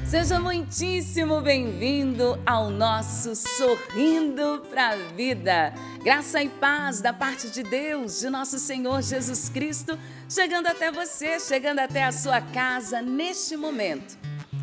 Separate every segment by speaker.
Speaker 1: Seja muitíssimo bem-vindo ao nosso Sorrindo para a Vida. Graça e paz da parte de Deus, de nosso Senhor Jesus Cristo, chegando até você, chegando até a sua casa neste momento.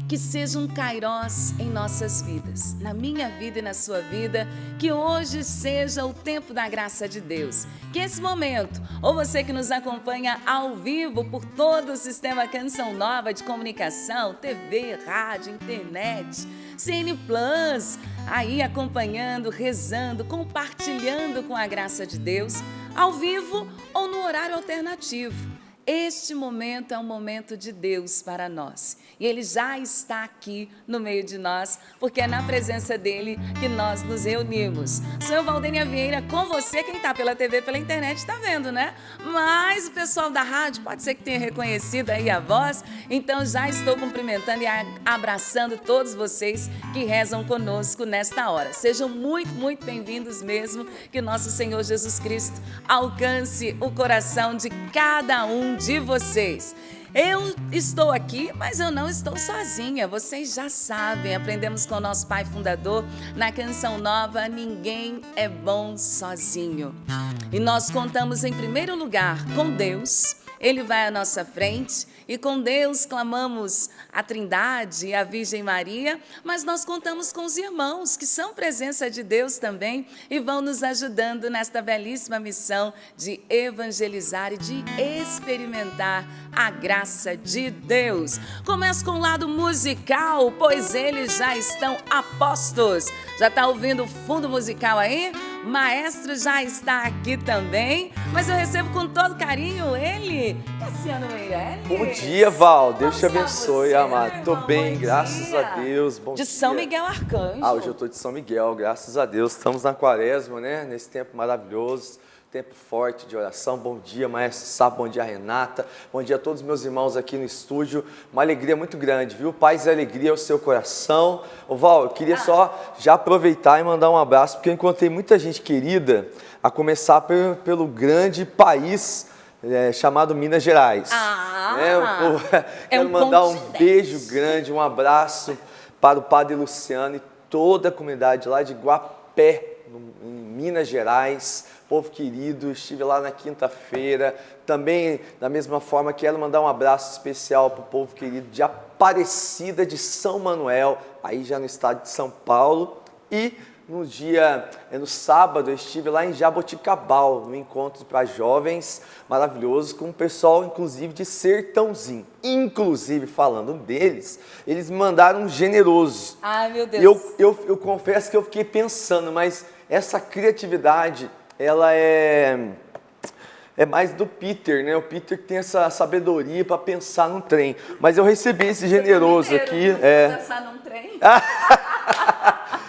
Speaker 1: Que seja um kairós em nossas vidas, na minha vida e na sua vida, que hoje seja o tempo da graça de Deus. Que esse momento, ou você que nos acompanha ao vivo por todo o sistema Canção Nova de comunicação, TV, rádio, internet, CN Plus, aí acompanhando, rezando, compartilhando com a graça de Deus, ao vivo ou no horário alternativo. Este momento é um momento de Deus para nós. E Ele já está aqui no meio de nós, porque é na presença dEle que nós nos reunimos. Sou eu, Valdênia Vieira, com você. Quem está pela TV, pela internet, está vendo, né? Mas o pessoal da rádio pode ser que tenha reconhecido aí a voz. Então já estou cumprimentando e abraçando todos vocês que rezam conosco nesta hora. Sejam muito, muito bem-vindos mesmo. Que nosso Senhor Jesus Cristo alcance o coração de cada um de vocês. Eu estou aqui, mas eu não estou sozinha. Vocês já sabem, aprendemos com o nosso pai fundador na Canção Nova, ninguém é bom sozinho. E nós contamos em primeiro lugar com Deus. Ele vai à nossa frente e com Deus clamamos a Trindade e a Virgem Maria, mas nós contamos com os irmãos que são presença de Deus também e vão nos ajudando nesta belíssima missão de evangelizar e de experimentar a graça de Deus. Começo com o lado musical, pois eles já estão a postos. Já está ouvindo o fundo musical aí? Maestro já está aqui também, mas eu recebo com todo carinho ele, Cassiano Meirelles.
Speaker 2: Bom dia, Val. Deus te abençoe, amado. Tô bem, graças a Deus. Bom dia.
Speaker 1: De São Miguel Arcanjo.
Speaker 2: Hoje eu tô de São Miguel, graças a Deus. Estamos na quaresma, né? Nesse tempo maravilhoso, tempo forte de oração. Bom dia, Maestro Sá, bom dia, Renata. Bom dia a todos os meus irmãos aqui no estúdio. Uma alegria muito grande, viu? Paz e alegria ao seu coração. Ô, Val, eu queria só já aproveitar e mandar um abraço, porque eu encontrei muita gente querida, a começar pelo grande país chamado Minas Gerais. Quero mandar um beijo grande, um abraço para o Padre Luciano e toda a comunidade lá de Guapé, em Minas Gerais. Povo querido, estive lá na quinta-feira. Também, da mesma forma, quero mandar um abraço especial para o povo querido de Aparecida de São Manuel, aí já no estado de São Paulo. E no sábado, eu estive lá em Jaboticabal, no encontro para jovens maravilhoso, com o pessoal, inclusive, de Sertãozinho. Inclusive, falando deles, eles me mandaram um generoso.
Speaker 1: Ai, meu Deus.
Speaker 2: Eu confesso que eu fiquei pensando, mas essa criatividade, ela é mais do Peter, né? O Peter que tem essa sabedoria para pensar num trem. Mas eu recebi esse generoso aqui.
Speaker 1: Pensar num trem?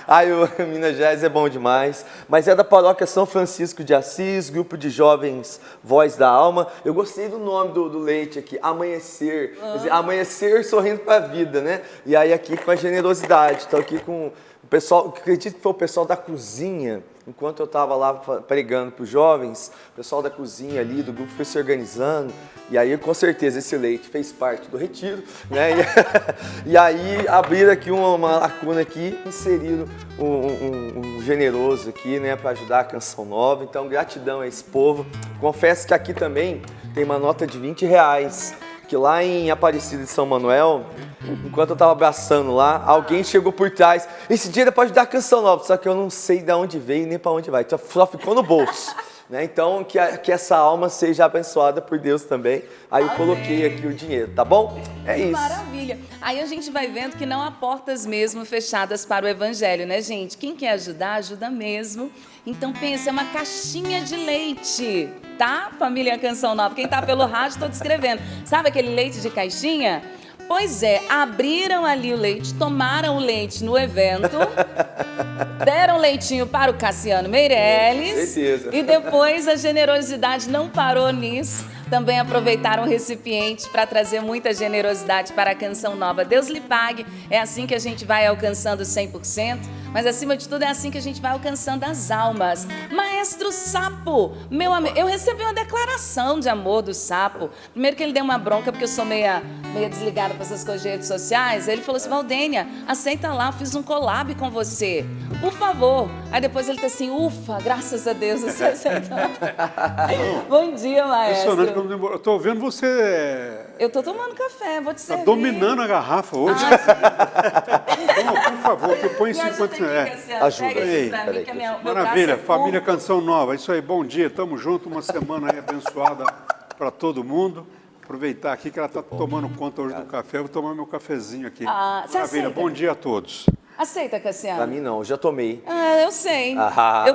Speaker 2: Ai, o Minas Gerais é bom demais. Mas é da paróquia São Francisco de Assis, grupo de jovens Voz da Alma. Eu gostei do nome do leite aqui, Amanhecer. Quer dizer, amanhecer sorrindo para a vida, né? E aí aqui com a generosidade. Estou aqui com o pessoal, acredito que foi o pessoal da cozinha. Enquanto eu estava lá pregando para os jovens, o pessoal da cozinha ali, do grupo foi se organizando, e aí com certeza esse leite fez parte do retiro, né? E aí abriram aqui uma lacuna aqui, inseriram um generoso aqui, né, para ajudar a Canção Nova. Então gratidão a esse povo. Confesso que aqui também tem uma nota de R$20, que lá em Aparecida de São Manuel, enquanto eu estava abraçando lá, alguém chegou por trás. Esse dinheiro é para ajudar a Canção Nova, só que eu não sei de onde veio nem para onde vai, só ficou no bolso. Né? Então, que essa alma seja abençoada por Deus também. Aí eu coloquei aqui o dinheiro, tá bom? É isso.
Speaker 1: Maravilha. Aí a gente vai vendo que não há portas mesmo fechadas para o Evangelho, né, gente? Quem quer ajudar, ajuda mesmo. Então pensa, é uma caixinha de leite, tá? Família Canção Nova. Quem tá pelo rádio, estou descrevendo. Sabe aquele leite de caixinha? Pois é, abriram ali o leite, tomaram o leite no evento, deram leitinho para o Cassiano Meirelles.
Speaker 2: Certeza.
Speaker 1: E depois a generosidade não parou nisso. Também aproveitaram o recipiente para trazer muita generosidade para a Canção Nova. Deus lhe pague, é assim que a gente vai alcançando 100%. mas acima de tudo é assim que a gente vai alcançando as almas. Maestro Sapo, meu amigo, eu recebi uma declaração de amor do Sapo. Primeiro que ele deu uma bronca, porque eu sou meia desligada para essas coisas de redes sociais. Ele falou assim: Valdênia, aceita lá, eu fiz um collab com você, por favor. Aí depois ele tá assim: ufa, graças a Deus, você aceitou. Bom dia, maestro.
Speaker 3: Eu tô vendo você...
Speaker 1: Eu tô tomando café, vou te servir.
Speaker 3: Tá dominando a garrafa hoje. Então, por favor, que põe 50 centavos.
Speaker 2: Ajuda aí.
Speaker 3: Maravilha, família Canção Nova. Isso aí, bom dia, tamo junto. Uma semana aí abençoada para todo mundo. Aproveitar aqui que ela está tomando conta hoje do café. Eu vou tomar meu cafezinho aqui. Maravilha, bom dia a todos.
Speaker 1: Aceita, Cassiano?
Speaker 2: Pra mim não, eu já tomei.
Speaker 1: Eu sei.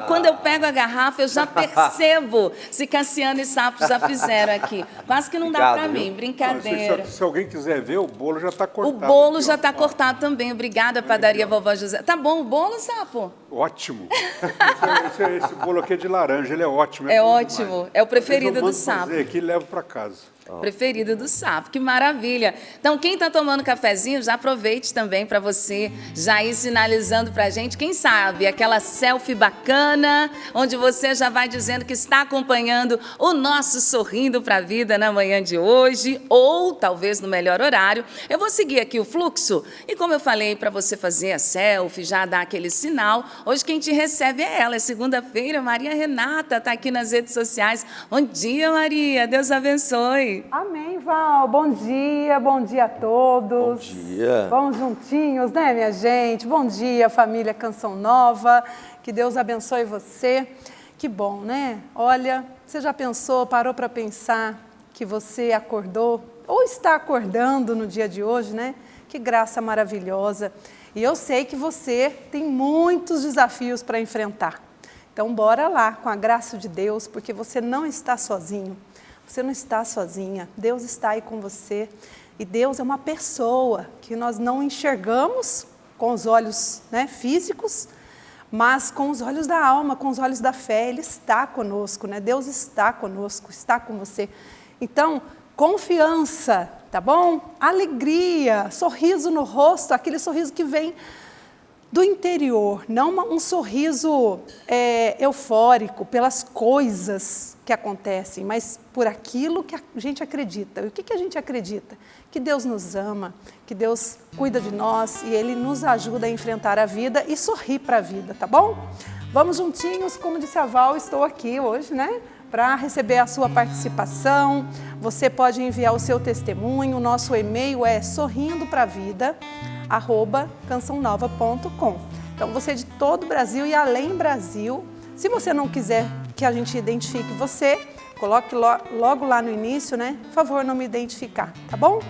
Speaker 1: Quando eu pego a garrafa, eu já percebo se Cassiano e Sapo já fizeram aqui. Quase que não dá pra mim, brincadeira.
Speaker 3: Se alguém quiser ver, o bolo já está cortado.
Speaker 1: O bolo já está cortado também. Obrigada, Padaria Vovó José. Tá bom o bolo, Sapo?
Speaker 3: Ótimo. Esse bolo aqui é de laranja, ele é ótimo.
Speaker 1: É ótimo, demais. É o preferido do Sapo.
Speaker 3: Fazer aqui e levo para casa.
Speaker 1: Preferido do Sapo, que maravilha. Então, quem está tomando cafezinho, já aproveite também para você já ir sinalizando para a gente, quem sabe, aquela selfie bacana, onde você já vai dizendo que está acompanhando o nosso Sorrindo para a Vida na manhã de hoje, ou talvez no melhor horário. Eu vou seguir aqui o fluxo e, como eu falei, para você fazer a selfie, já dar aquele sinal, hoje quem te recebe é ela, é segunda-feira, Maria Renata, está aqui nas redes sociais. Bom dia, Maria, Deus abençoe.
Speaker 4: Amém, Val. Bom dia a todos.
Speaker 2: Bom dia.
Speaker 4: Vamos juntinhos, né, minha gente? Bom dia, família Canção Nova. Que Deus abençoe você. Que bom, né? Olha, você já pensou, parou para pensar que você acordou ou está acordando no dia de hoje, né? Que graça maravilhosa. E eu sei que você tem muitos desafios para enfrentar. Então, bora lá, com a graça de Deus, porque você não está sozinho. Você não está sozinha, Deus está aí com você. E Deus é uma pessoa que nós não enxergamos com os olhos, né, físicos, mas com os olhos da alma, com os olhos da fé. Ele está conosco, né? Deus está conosco, está com você. Então, confiança, tá bom? Alegria, sorriso no rosto, aquele sorriso que vem do interior, não um sorriso eufórico pelas coisas que acontecem, mas por aquilo que a gente acredita. E o que a gente acredita? Que Deus nos ama, que Deus cuida de nós e Ele nos ajuda a enfrentar a vida e sorrir para a vida, tá bom? Vamos juntinhos, como disse a Val, estou aqui hoje, né? Para receber a sua participação. Você pode enviar o seu testemunho, o nosso e-mail é sorrindopravida@cançãonova.com. Então, você é de todo o Brasil e além Brasil. Se você não quiser que a gente identifique você, coloque logo lá no início, né? Por favor, não me identificar, tá bom?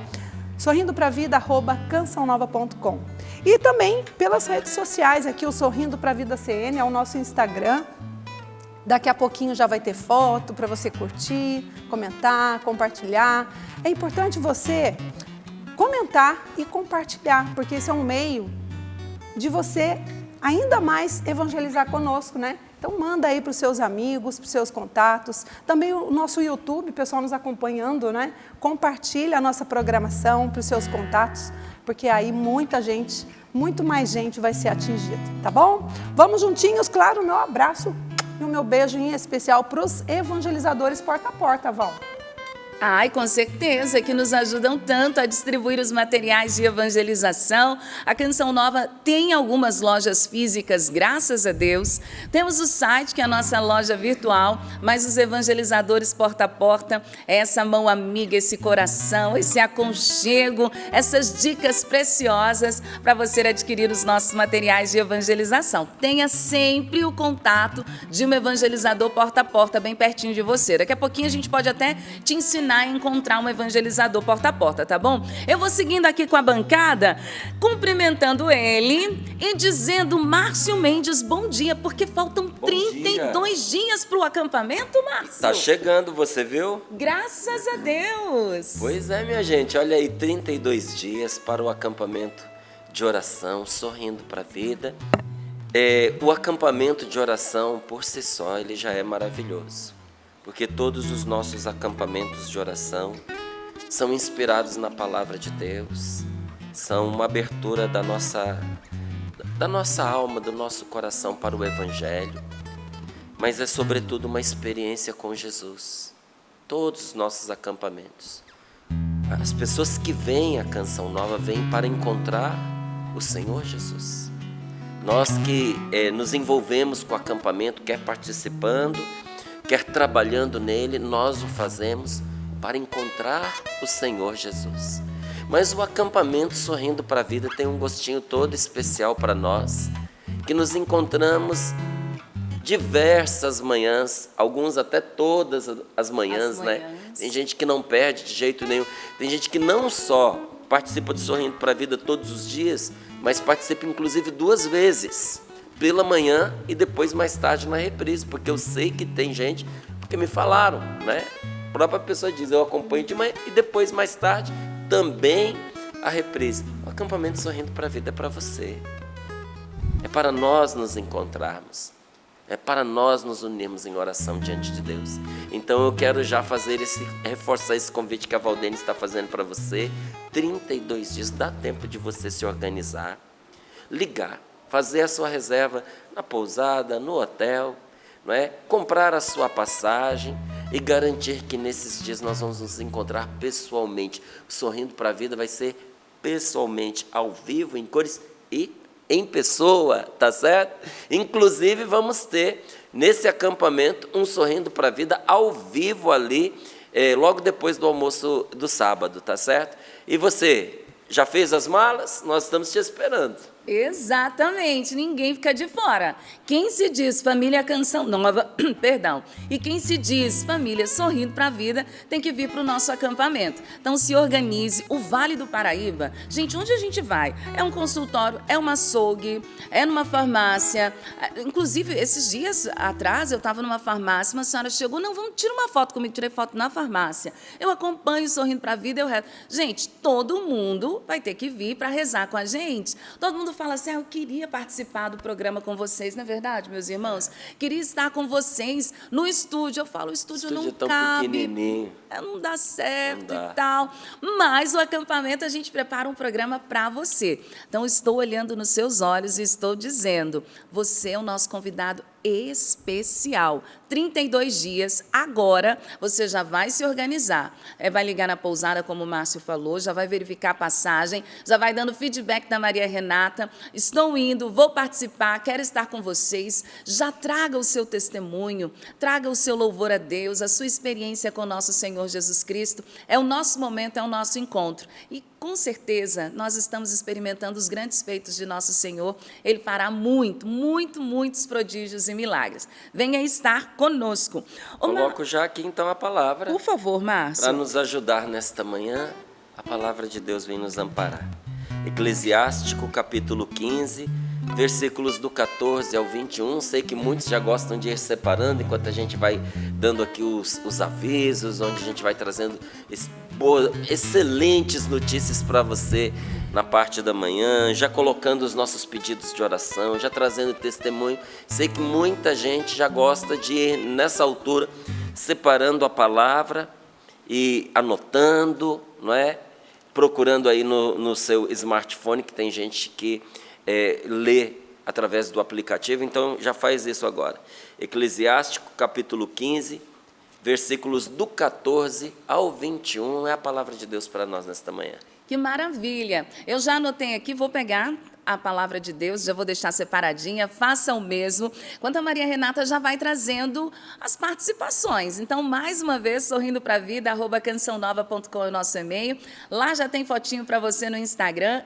Speaker 4: sorrindopravida@cançãonova.com. E também pelas redes sociais, aqui o Sorrindo pra Vida CN é o nosso Instagram. Daqui a pouquinho já vai ter foto para você curtir, comentar, compartilhar. É importante você comentar e compartilhar, porque esse é um meio de você ainda mais evangelizar conosco, né? Então manda aí para os seus amigos, para os seus contatos. Também o nosso YouTube, o pessoal nos acompanhando, né? Compartilha a nossa programação para os seus contatos, porque aí muita gente, muito mais gente vai ser atingida, tá bom? Vamos juntinhos, claro, o meu abraço e o meu beijo em especial para os evangelizadores porta a porta, Val.
Speaker 1: Ai, com certeza, que nos ajudam tanto a distribuir os materiais de evangelização. A Canção Nova tem algumas lojas físicas, graças a Deus. Temos o site, que é a nossa loja virtual, mas os evangelizadores porta a porta, é essa mão amiga, esse coração, esse aconchego, essas dicas preciosas para você adquirir os nossos materiais de evangelização. Tenha sempre o contato de um evangelizador porta a porta bem pertinho de você. Daqui a pouquinho a gente pode até te ensinar a encontrar um evangelizador porta a porta, tá bom? Eu vou seguindo aqui com a bancada, cumprimentando ele e dizendo: Márcio Mendes, bom dia, porque faltam 32 dias para o acampamento, Márcio.
Speaker 5: Tá chegando, você viu?
Speaker 1: Graças a Deus.
Speaker 5: Pois é, minha gente, olha aí, 32 dias para o acampamento de oração, Sorrindo para a Vida. O acampamento de oração, por si só, ele já é maravilhoso. Porque todos os nossos acampamentos de oração são inspirados na palavra de Deus, são uma abertura da nossa alma, do nosso coração para o Evangelho, mas é sobretudo uma experiência com Jesus. Todos os nossos acampamentos. As pessoas que vêm à Canção Nova vêm para encontrar o Senhor Jesus. Nós que nos envolvemos com o acampamento, quer participando, quer trabalhando nele, nós o fazemos para encontrar o Senhor Jesus. Mas o acampamento Sorrindo para a Vida tem um gostinho todo especial para nós, que nos encontramos diversas manhãs, alguns até todas as manhãs, né? Tem gente que não perde de jeito nenhum. Tem gente que não só participa do Sorrindo para a Vida todos os dias, mas participa inclusive 2 vezes, pela manhã e depois mais tarde na reprise, porque eu sei que tem gente, porque me falaram, né? A própria pessoa diz, eu acompanho de manhã e depois mais tarde também a reprise. O acampamento Sorrindo para a Vida é para você. É para nós nos encontrarmos. É para nós nos unirmos em oração diante de Deus. Então eu quero já reforçar esse convite que a Valdene está fazendo para você. 32 dias, dá tempo de você se organizar, ligar, fazer a sua reserva na pousada, no hotel, não é? Comprar a sua passagem e garantir que nesses dias nós vamos nos encontrar pessoalmente. Sorrindo para a Vida vai ser pessoalmente, ao vivo, em cores e em pessoa, tá certo? Inclusive vamos ter nesse acampamento um Sorrindo para a Vida ao vivo ali, logo depois do almoço do sábado, tá certo? E você, já fez as malas? Nós estamos te esperando.
Speaker 1: Exatamente, ninguém fica de fora. Quem se diz família Canção Nova, perdão, e quem se diz família Sorrindo para a Vida, tem que vir para o nosso acampamento. Então se organize. O Vale do Paraíba, gente, onde a gente vai? É um consultório, é uma açougue, é numa farmácia. Inclusive, esses dias atrás, eu estava numa farmácia, uma senhora chegou, não, vamos, tira uma foto comigo, tirei foto na farmácia. Eu acompanho Sorrindo para a Vida, eu rezo. Gente, todo mundo vai ter que vir para rezar com a gente. Todo mundo fala assim, eu queria participar do programa com vocês, não é verdade, meus irmãos? Queria estar com vocês no estúdio. Eu falo, o estúdio não
Speaker 5: tão
Speaker 1: cabe,
Speaker 5: pequenininho.
Speaker 1: Não dá certo
Speaker 5: Não dá.
Speaker 1: e tal. Mas o acampamento, a gente prepara um programa para você. Então, estou olhando nos seus olhos e estou dizendo, você é o nosso convidado especial. 32 dias, agora você já vai se organizar. Vai ligar na pousada, como o Márcio falou, já vai verificar a passagem, já vai dando feedback da Maria Renata. Estou indo, vou participar, quero estar com vocês. Já traga o seu testemunho, traga o seu louvor a Deus, a sua experiência com o nosso Senhor Jesus Cristo. É o nosso momento, é o nosso encontro. E, com certeza, nós estamos experimentando os grandes feitos de nosso Senhor. Ele fará muitos prodígios e milagres. Venha estar conosco.
Speaker 5: Coloco já aqui, então, a palavra.
Speaker 1: Por favor, Márcio.
Speaker 5: Para nos ajudar nesta manhã, a palavra de Deus vem nos amparar. Eclesiástico, capítulo 15, versículos do 14 ao 21. Sei que muitos já gostam de ir separando, enquanto a gente vai dando aqui os avisos, onde a gente vai trazendo excelentes notícias para você na parte da manhã, já colocando os nossos pedidos de oração, já trazendo testemunho. Sei que muita gente já gosta de ir nessa altura separando a palavra e anotando, não é? Procurando aí no seu smartphone, que tem gente que lê através do aplicativo, então já faz isso agora. Eclesiástico, capítulo 15, versículos do 14 ao 21, é a palavra de Deus para nós nesta manhã.
Speaker 1: Que maravilha! Eu já anotei aqui, vou pegar a palavra de Deus, já vou deixar separadinha, faça o mesmo. Enquanto a Maria Renata já vai trazendo as participações. Então, mais uma vez, sorrindo para a vida, @cançãonova.com é o nosso e-mail. Lá já tem fotinho para você no Instagram,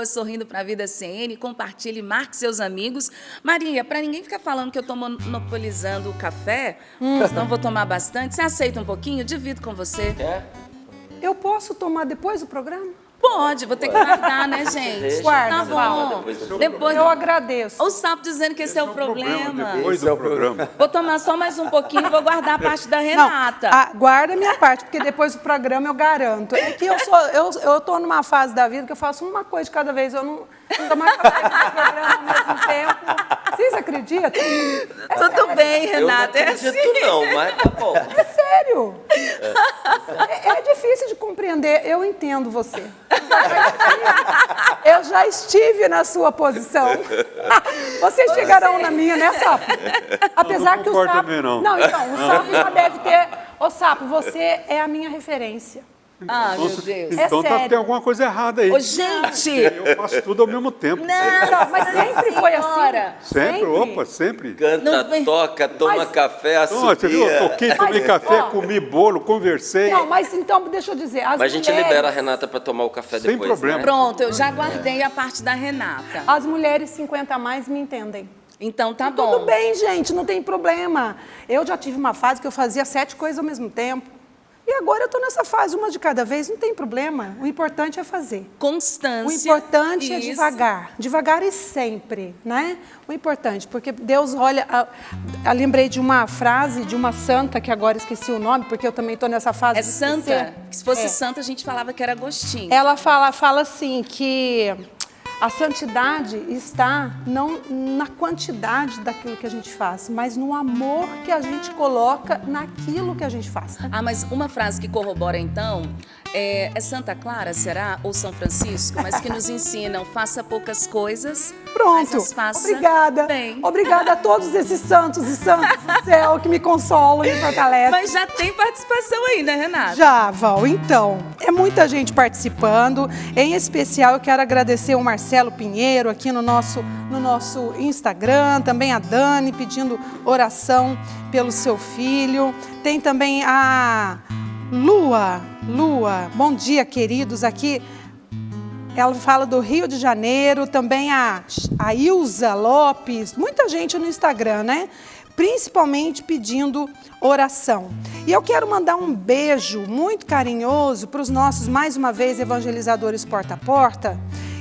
Speaker 1: @sorrindopravida_cn. Compartilhe, marque seus amigos. Maria, para ninguém ficar falando que eu estou monopolizando o café, então vou tomar bastante. Você aceita um pouquinho? Divido com você.
Speaker 5: Quer?
Speaker 4: Eu posso tomar depois do programa?
Speaker 1: Pode, vou ter que guardar, né, gente?
Speaker 4: Guarda,
Speaker 1: Tá bom. Depois,
Speaker 4: Eu agradeço.
Speaker 1: o Sapo dizendo que esse é o problema.
Speaker 3: Depois do programa.
Speaker 1: Vou tomar só mais um pouquinho e vou guardar a parte da Renata.
Speaker 4: Não, guarda a minha parte, porque depois do programa eu garanto. É que eu tô numa fase da vida que eu faço uma coisa de cada vez. Eu não tô mais capaz de fazer programa ao mesmo tempo. Vocês acreditam?
Speaker 1: Tudo bem, Renata.
Speaker 5: Eu não acredito não, mas tá bom.
Speaker 4: É sério. É difícil de compreender. Eu entendo você. Eu já estive na sua posição. Vocês chegarão na minha, né, Sapo? Apesar
Speaker 3: não
Speaker 4: que o
Speaker 3: concordo
Speaker 4: Sapo...
Speaker 3: também, não.
Speaker 4: Não, então, o Sapo já deve ter... Ô, Sapo, você é a minha referência.
Speaker 1: Ah, meu Deus.
Speaker 3: Então
Speaker 4: sério.
Speaker 3: tem alguma coisa errada aí.
Speaker 1: Ô, gente!
Speaker 3: Eu faço tudo ao mesmo tempo.
Speaker 1: Não,
Speaker 4: Mas sempre foi assim.
Speaker 1: senhora.
Speaker 3: Sempre, opa, sempre.
Speaker 5: Canta,
Speaker 1: Não vem-
Speaker 5: toca, toma
Speaker 4: Mas-
Speaker 5: café,
Speaker 3: Então, você viu? Eu
Speaker 5: assobia.
Speaker 3: toquei, tomei
Speaker 4: Mas,
Speaker 3: café,
Speaker 4: ó.
Speaker 3: comi bolo, conversei.
Speaker 4: Não, mas então, deixa eu dizer, as
Speaker 5: Mas a gente
Speaker 4: mulheres...
Speaker 5: libera a Renata para tomar o café
Speaker 3: Sem
Speaker 5: depois,
Speaker 3: problema.
Speaker 5: né?
Speaker 1: Pronto, eu já guardei a parte da Renata.
Speaker 4: As mulheres 50 a mais me entendem.
Speaker 1: Então tá bom.
Speaker 4: Tudo bem, gente, não tem problema. Eu já tive uma fase que eu fazia 7 coisas ao mesmo tempo. E agora eu estou nessa fase, uma de cada vez, não tem problema. O importante é fazer.
Speaker 1: Constância.
Speaker 4: O importante é
Speaker 1: Isso.
Speaker 4: devagar e sempre, né? O importante, porque Deus olha... Eu lembrei de uma frase de uma santa, que agora esqueci o nome, porque eu também estou nessa fase
Speaker 1: É
Speaker 4: de
Speaker 1: santa?
Speaker 4: esquecer.
Speaker 1: Que se fosse
Speaker 4: É.
Speaker 1: santa, a gente falava que era Agostinho.
Speaker 4: Ela fala assim que a santidade está não na quantidade daquilo que a gente faz, mas no amor que a gente coloca naquilo que a gente faz.
Speaker 1: Ah, mas uma frase que corrobora então é Santa Clara, será? Ou São Francisco, mas que nos ensinam, faça poucas coisas, mas
Speaker 4: Pronto.
Speaker 1: as faça
Speaker 4: Obrigada.
Speaker 1: bem.
Speaker 4: Obrigada a todos esses santos e santas do céu que me consolam e me fortalecem.
Speaker 1: Mas já tem participação aí, né, Renata?
Speaker 4: Já, Val. Então, é muita gente participando. Em especial, eu quero agradecer o Marcelo Pinheiro aqui no nosso Instagram, também a Dani pedindo oração pelo seu filho. Tem também a Lua. Bom dia, queridos. Aqui ela fala do Rio de Janeiro, também a Ilza Lopes, muita gente no Instagram, né? Principalmente pedindo oração. E eu quero mandar um beijo muito carinhoso para os nossos, mais uma vez, evangelizadores porta a porta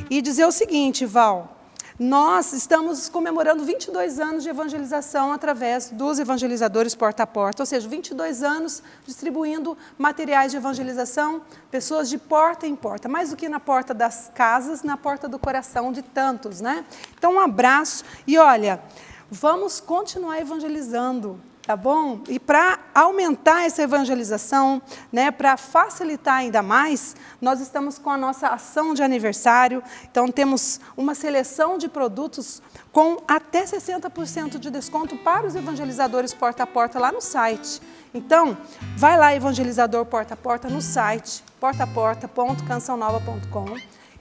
Speaker 4: e dizer o seguinte, Val, nós estamos comemorando 22 anos de evangelização através dos evangelizadores porta a porta, ou seja, 22 anos distribuindo materiais de evangelização, pessoas de porta em porta, mais do que na porta das casas, na porta do coração de tantos, né? Então, um abraço e olha, vamos continuar evangelizando, tá bom? E para aumentar essa evangelização, né, para facilitar ainda mais, nós estamos com a nossa ação de aniversário. Então, temos uma seleção de produtos com até 60% de desconto para os evangelizadores porta a porta lá no site. Então, vai lá, evangelizador porta a porta, no site, portaaporta.cançãonova.com,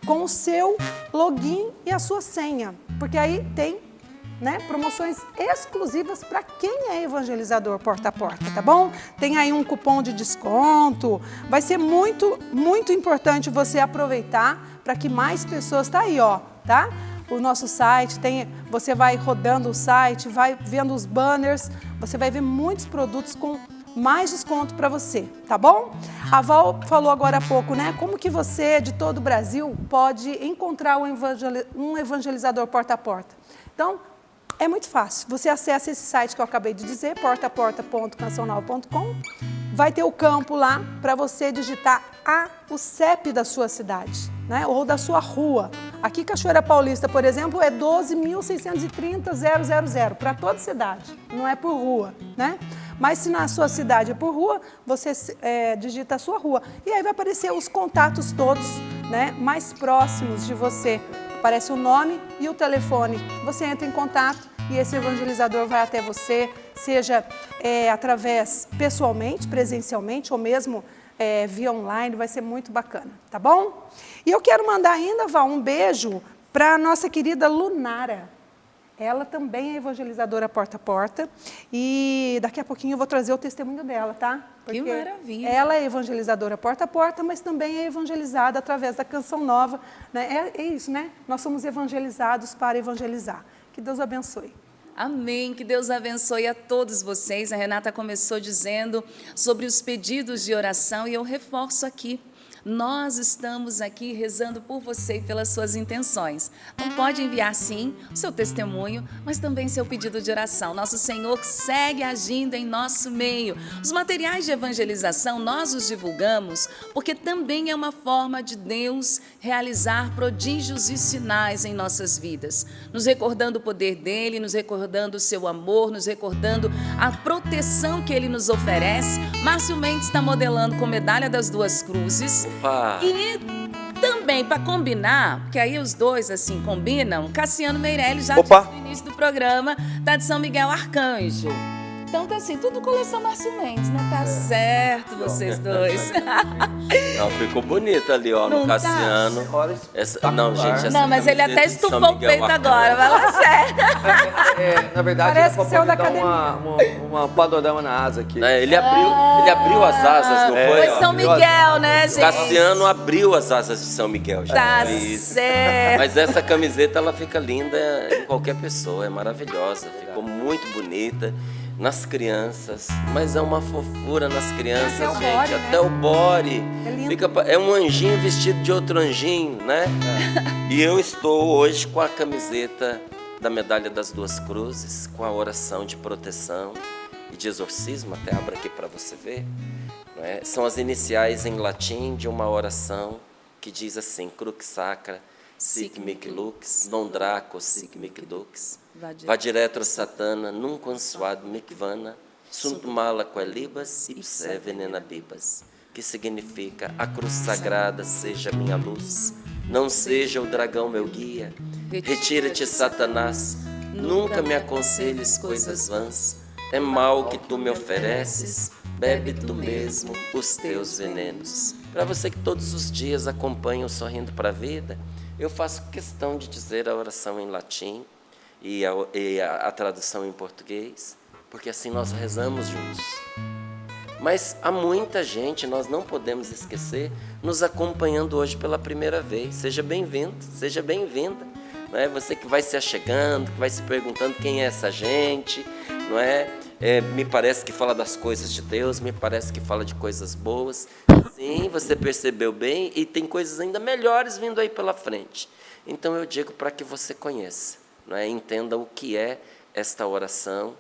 Speaker 4: com o seu login e a sua senha, porque aí tem, né, promoções exclusivas para quem é evangelizador porta a porta, tá bom? Tem aí um cupom de desconto, vai ser muito, muito importante você aproveitar para que mais pessoas, tá aí, ó, tá? O nosso site, você vai rodando o site, vai vendo os banners, você vai ver muitos produtos com mais desconto para você, tá bom? A Val falou agora há pouco, né? Como que você, de todo o Brasil, pode encontrar um evangelizador porta a porta? Então, é muito fácil. Você acessa esse site que eu acabei de dizer, portaaporta.cançãonova.com. Vai ter o campo lá para você digitar o CEP da sua cidade, né? Ou da sua rua. Aqui, Cachoeira Paulista, por exemplo, é 12.630.000 para toda cidade, não é por rua, né? Mas se na sua cidade é por rua, você digita a sua rua. E aí vai aparecer os contatos todos, né, mais próximos de você. Aparece o nome e o telefone. Você entra em contato e esse evangelizador vai até você, seja através pessoalmente, presencialmente, ou mesmo via online, vai ser muito bacana, tá bom? E eu quero mandar ainda, Val, um beijo para a nossa querida Lunara. Ela também é evangelizadora porta a porta e daqui a pouquinho eu vou trazer o testemunho dela, tá?
Speaker 1: Que maravilha!
Speaker 4: Ela é evangelizadora porta a porta, mas também é evangelizada através da Canção Nova, né? É isso, né? Nós somos evangelizados para evangelizar. Que Deus abençoe.
Speaker 1: Amém, que Deus abençoe a todos vocês. A Renata começou dizendo sobre os pedidos de oração e eu reforço aqui. Nós estamos aqui rezando por você e pelas suas intenções. Não pode enviar, sim, o seu testemunho, mas também seu pedido de oração. Nosso Senhor segue agindo em nosso meio. Os materiais de evangelização, nós os divulgamos, porque também é uma forma de Deus realizar prodígios e sinais em nossas vidas. Nos recordando o poder dEle, nos recordando o seu amor, nos recordando a proteção que Ele nos oferece. Márcio Mendes está modelando com medalha das duas cruzes.
Speaker 5: Opa.
Speaker 1: E também também, para combinar, porque aí os dois, assim, combinam, Cassiano Meirelles já
Speaker 2: Opa.
Speaker 1: disse no início do programa, tá de São Miguel Arcanjo. Então tá assim, tudo coleção Márcio Mendes, né? Tá certo, vocês dois.
Speaker 5: Não, ficou bonito ali, ó,
Speaker 1: Não
Speaker 5: no
Speaker 1: tá?
Speaker 5: Cassiano. Não, gente, essa
Speaker 1: Não, mas ele
Speaker 5: camiseta
Speaker 1: até
Speaker 5: de São
Speaker 1: estufou o
Speaker 5: Miguel
Speaker 1: peito
Speaker 5: Arcanjo.
Speaker 1: agora, vai lá sério.
Speaker 2: Na verdade,
Speaker 4: Parece
Speaker 2: era
Speaker 4: que saiu
Speaker 2: pra
Speaker 4: da
Speaker 2: poder dar uma panorama na asa aqui.
Speaker 5: Ele abriu as asas, não foi?
Speaker 1: Foi
Speaker 5: ó?
Speaker 1: São Miguel, né, gente?
Speaker 5: Cassiano abriu as asas de São Miguel. gente.
Speaker 1: Tá
Speaker 5: Isso.
Speaker 1: certo.
Speaker 5: Mas essa camiseta, ela fica linda em qualquer pessoa, é maravilhosa, ficou muito bonita nas crianças, mas é uma fofura nas crianças,
Speaker 4: Até o
Speaker 5: gente,
Speaker 4: body, né?
Speaker 5: até o body.
Speaker 4: É lindo.
Speaker 5: É um anjinho vestido de outro anjinho, né? E eu estou hoje com a camiseta da Medalha das Duas Cruzes, com a oração de proteção e de exorcismo, até abro aqui para você ver. Não é? São as iniciais em latim de uma oração que diz assim: Crux sacra, sic mic lux, non draco, sic mic dux, va diretro satana, num consuado mic vana, sunt mala quelibas, ipse venena bibas, que significa: a cruz sagrada seja minha luz, não seja o dragão meu guia, retira-te, Satanás, nunca me aconselhes coisas vãs, é mal que tu me ofereces, bebe tu mesmo os teus venenos. Para você que todos os dias acompanha o Sorrindo para a Vida, eu faço questão de dizer a oração em latim e a tradução em português, porque assim nós rezamos juntos. Mas há muita gente, nós não podemos esquecer, nos acompanhando hoje pela primeira vez. Seja bem-vindo, seja bem-vinda. Não é? Você que vai se achegando, que vai se perguntando quem é essa gente, não é? Me parece que fala das coisas de Deus, me parece que fala de coisas boas. Sim, você percebeu bem, e tem coisas ainda melhores vindo aí pela frente. Então eu digo para que você conheça, não é? Entenda o que é esta oração,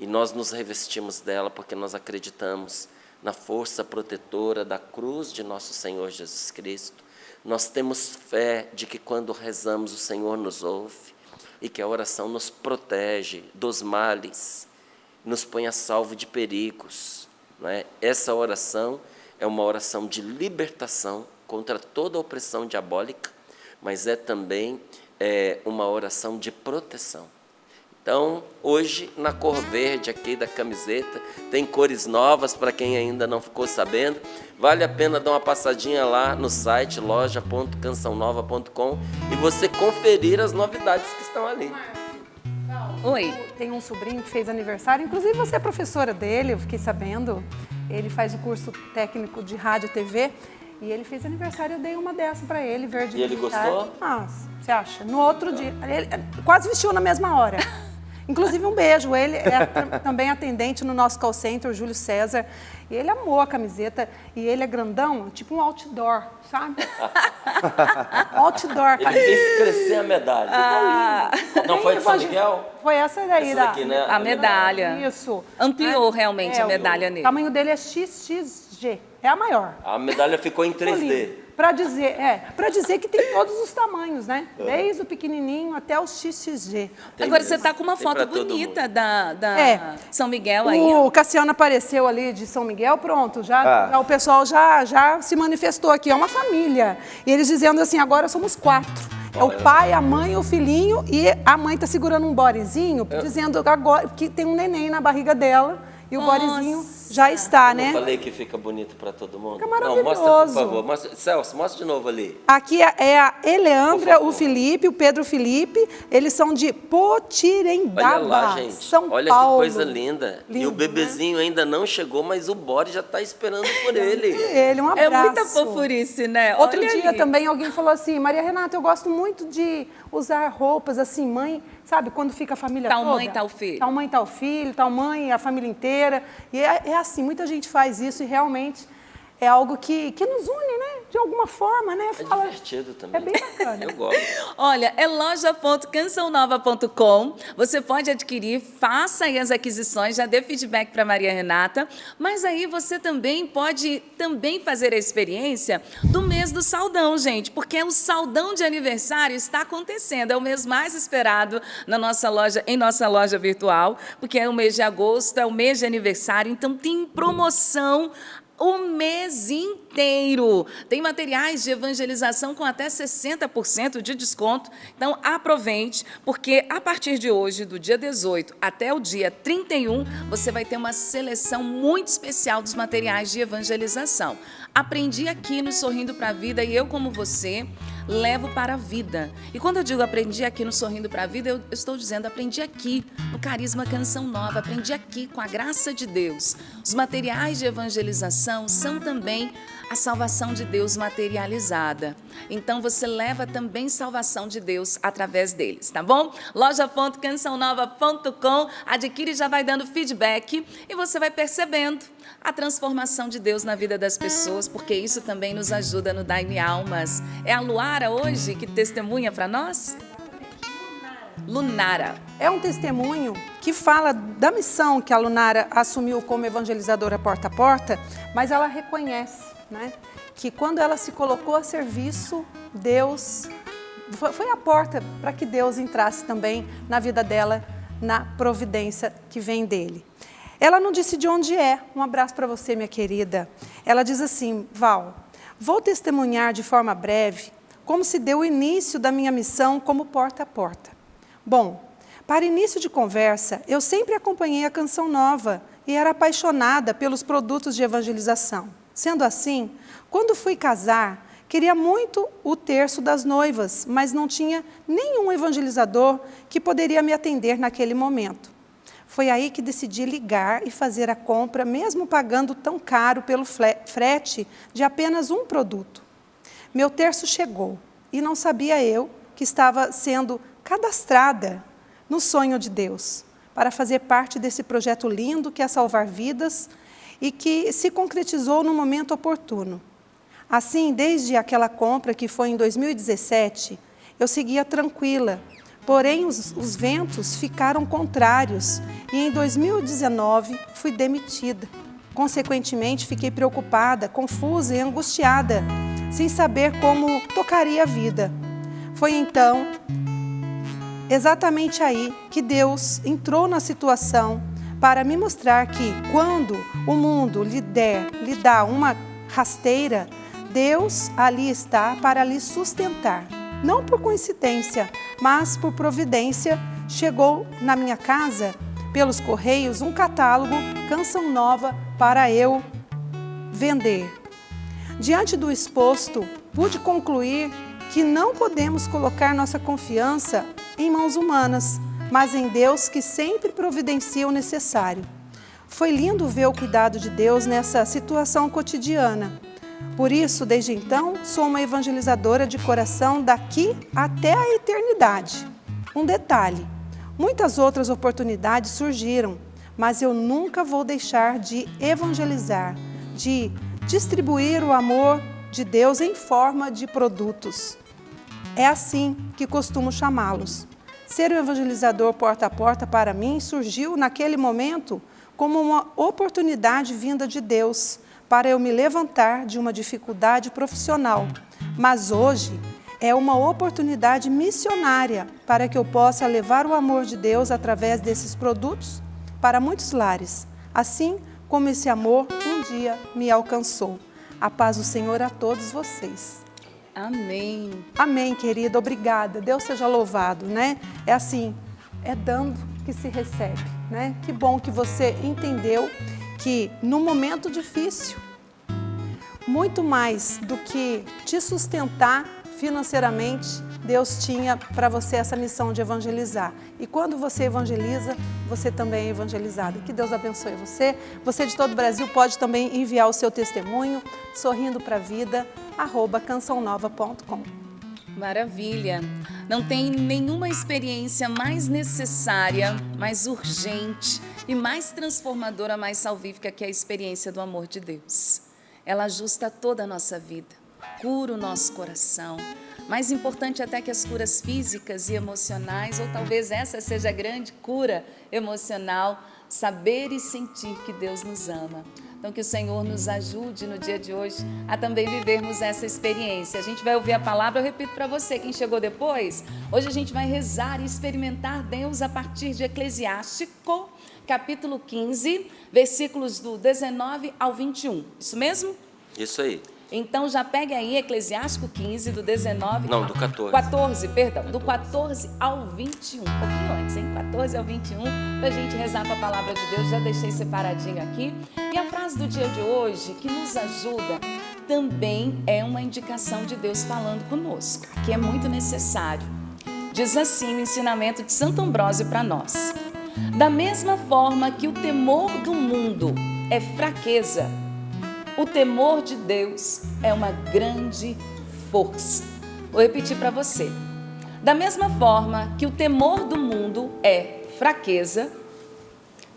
Speaker 5: e nós nos revestimos dela porque nós acreditamos na força protetora da cruz de nosso Senhor Jesus Cristo. Nós temos fé de que quando rezamos o Senhor nos ouve, e que a oração nos protege dos males, nos põe a salvo de perigos. Não é? Essa oração é uma oração de libertação contra toda a opressão diabólica, mas é também uma oração de proteção. Então, hoje, na cor verde aqui da camiseta, tem cores novas para quem ainda não ficou sabendo. Vale a pena dar uma passadinha lá no site loja.cançãonova.com e você conferir as novidades que estão ali.
Speaker 1: Oi.
Speaker 4: Tem um sobrinho que fez aniversário, inclusive você é professora dele, eu fiquei sabendo. Ele faz o curso técnico de rádio e TV e ele fez aniversário, eu dei uma dessa para ele, verde.
Speaker 5: E ele gostou?
Speaker 4: Ah, você acha? No outro dia, ele quase vestiu na mesma hora. Inclusive um beijo, ele é também atendente no nosso call center, o Júlio César, e ele amou a camiseta, e ele é grandão, tipo um outdoor, sabe? Outdoor.
Speaker 5: Ele fez crescer a medalha. Não foi de São Miguel?
Speaker 4: Foi essa daí.
Speaker 5: Essa daqui, né?
Speaker 1: A medalha.
Speaker 4: Isso.
Speaker 1: Ampliou realmente a medalha
Speaker 4: O
Speaker 1: nele.
Speaker 4: tamanho dele é XXG, é a maior.
Speaker 5: A medalha ficou em 3D.
Speaker 4: Para dizer que tem todos os tamanhos, né? Desde o pequenininho até o XXG.
Speaker 5: Tem
Speaker 1: Agora
Speaker 5: mesmo.
Speaker 1: você está com uma
Speaker 5: Tem
Speaker 1: foto
Speaker 5: pra todo
Speaker 1: bonita
Speaker 5: mundo.
Speaker 1: da São Miguel aí.
Speaker 4: O Cassiano apareceu ali de São Miguel, pronto, já o pessoal já se manifestou aqui, é uma família. E eles dizendo assim, agora somos 4. É o pai, a mãe, o filhinho, e a mãe está segurando um bodezinho, dizendo agora que tem um neném na barriga dela, e o bodezinho já está, né?
Speaker 5: Eu falei que fica bonito para todo mundo.
Speaker 4: Fica
Speaker 5: Não, mostra, por
Speaker 4: maravilhoso.
Speaker 5: favor. Mostra, Celso, mostra de novo ali.
Speaker 4: Aqui é a Eleandra,
Speaker 5: Por favor.
Speaker 4: o Felipe, o Pedro Felipe, eles são de Potirendaba,
Speaker 5: Olha lá, gente.
Speaker 4: São
Speaker 5: Olha
Speaker 4: Paulo.
Speaker 5: que coisa linda. E
Speaker 4: Lindo,
Speaker 5: o bebezinho ainda não chegou, mas o bode já está esperando por ele.
Speaker 4: Ele, um
Speaker 1: É
Speaker 4: abraço.
Speaker 1: muita fofurice, né?
Speaker 4: Outro
Speaker 1: Olha
Speaker 4: dia
Speaker 1: ali.
Speaker 4: também alguém falou assim, Maria Renata, eu gosto muito de usar roupas assim, mãe, sabe, quando fica a família
Speaker 1: Tal
Speaker 4: toda.
Speaker 1: mãe, tal filho.
Speaker 4: Tal mãe, tal filho, tal mãe, a família inteira. E é assim, muita gente faz isso e realmente é algo que nos une, né? De alguma forma, né?
Speaker 5: É divertido também.
Speaker 4: É bem bacana.
Speaker 5: Eu gosto.
Speaker 1: Olha, é loja.cançãonova.com. Você pode adquirir, faça aí as aquisições, já dê feedback para Maria Renata. Mas aí você também pode fazer a experiência do mês do Saldão, gente, porque o Saldão de aniversário está acontecendo. É o mês mais esperado na nossa loja, em nossa loja virtual, porque é o mês de agosto, é o mês de aniversário, então tem promoção o mês inteiro. Tem materiais de evangelização com até 60% de desconto. Então, aproveite, porque a partir de hoje, do dia 18 até o dia 31, você vai ter uma seleção muito especial dos materiais de evangelização. Aprendi aqui no Sorrindo para a Vida e eu, como você, levo para a vida. E quando eu digo aprendi aqui no Sorrindo para a Vida, eu estou dizendo aprendi aqui no Carisma Canção Nova, aprendi aqui com a graça de Deus. Os materiais de evangelização são também a salvação de Deus materializada. Então você leva também salvação de Deus através deles, tá bom? loja.cançãonova.com, adquire e já vai dando feedback e você vai percebendo a transformação de Deus na vida das pessoas, porque isso também nos ajuda no Dai-me Almas. É a Luara hoje que testemunha para nós? Lunara.
Speaker 4: É um testemunho que fala da missão que a Lunara assumiu como evangelizadora porta a porta, mas ela reconhece, né, que quando ela se colocou a serviço, Deus foi a porta para que Deus entrasse também na vida dela, na providência que vem dele. Ela não disse de onde é. Um abraço para você, minha querida. Ela diz assim: Val, vou testemunhar de forma breve como se deu o início da minha missão como porta a porta. Bom, para início de conversa, eu sempre acompanhei a Canção Nova e era apaixonada pelos produtos de evangelização. Sendo assim, quando fui casar, queria muito o terço das noivas, mas não tinha nenhum evangelizador que poderia me atender naquele momento. Foi aí que decidi ligar e fazer a compra, mesmo pagando tão caro pelo frete de apenas um produto. Meu terço chegou e não sabia eu que estava sendo cadastrada no sonho de Deus para fazer parte desse projeto lindo que é salvar vidas e que se concretizou no momento oportuno. Assim, desde aquela compra, que foi em 2017, eu seguia tranquila, porém os ventos ficaram contrários e em 2019 fui demitida. Consequentemente, fiquei preocupada, confusa e angustiada, sem saber como tocaria a vida. Foi então, exatamente aí, que Deus entrou na situação para me mostrar que quando o mundo lhe dá uma rasteira, Deus ali está para lhe sustentar. Não por coincidência, mas por providência, chegou na minha casa, pelos correios, um catálogo Canção Nova para eu vender. Diante do exposto, pude concluir que não podemos colocar nossa confiança em mãos humanas, mas em Deus que sempre providencia o necessário. Foi lindo ver o cuidado de Deus nessa situação cotidiana. Por isso, desde então, sou uma evangelizadora de coração daqui até a eternidade. Um detalhe, muitas outras oportunidades surgiram, mas eu nunca vou deixar de evangelizar, de distribuir o amor de Deus em forma de produtos. É assim que costumo chamá-los. Ser o evangelizador porta a porta para mim surgiu naquele momento como uma oportunidade vinda de Deus para eu me levantar de uma dificuldade profissional. Mas hoje é uma oportunidade missionária para que eu possa levar o amor de Deus através desses produtos para muitos lares, assim como esse amor um dia me alcançou. A paz do Senhor a todos vocês.
Speaker 1: Amém.
Speaker 4: Amém, querida. Obrigada. Deus seja louvado, né? É assim, é dando que se recebe, né? Que bom que você entendeu que no momento difícil, muito mais do que te sustentar financeiramente, Deus tinha para você essa missão de evangelizar. E quando você evangeliza, você também é evangelizado. Que Deus abençoe você. Você de todo o Brasil pode também enviar o seu testemunho, sorrindopravida@cançãonova.com.
Speaker 1: Maravilha! Não tem nenhuma experiência mais necessária, mais urgente e mais transformadora, mais salvífica que a experiência do amor de Deus. Ela ajusta toda a nossa vida, cura o nosso coração. Mais importante até que as curas físicas e emocionais, ou talvez essa seja a grande cura emocional, saber e sentir que Deus nos ama. Então, que o Senhor nos ajude no dia de hoje a também vivermos essa experiência. A gente vai ouvir a palavra, eu repito para você, quem chegou depois, hoje a gente vai rezar e experimentar Deus a partir de Eclesiástico, capítulo 15, versículos do 19 ao 21. Isso mesmo?
Speaker 5: Isso aí.
Speaker 1: Então já pegue aí Eclesiástico 15, do 19...
Speaker 5: Não, do 14.
Speaker 1: 14, perdão. Do 14 ao 21. Um pouquinho antes, hein? 14 ao 21, para a gente rezar com a palavra de Deus. Já deixei separadinho aqui. E a frase do dia de hoje, que nos ajuda, também é uma indicação de Deus falando conosco, que é muito necessário. Diz assim o ensinamento de Santo Ambrósio para nós: da mesma forma que o temor do mundo é fraqueza, o temor de Deus é uma grande força. Vou repetir para você. Da mesma forma que o temor do mundo é fraqueza,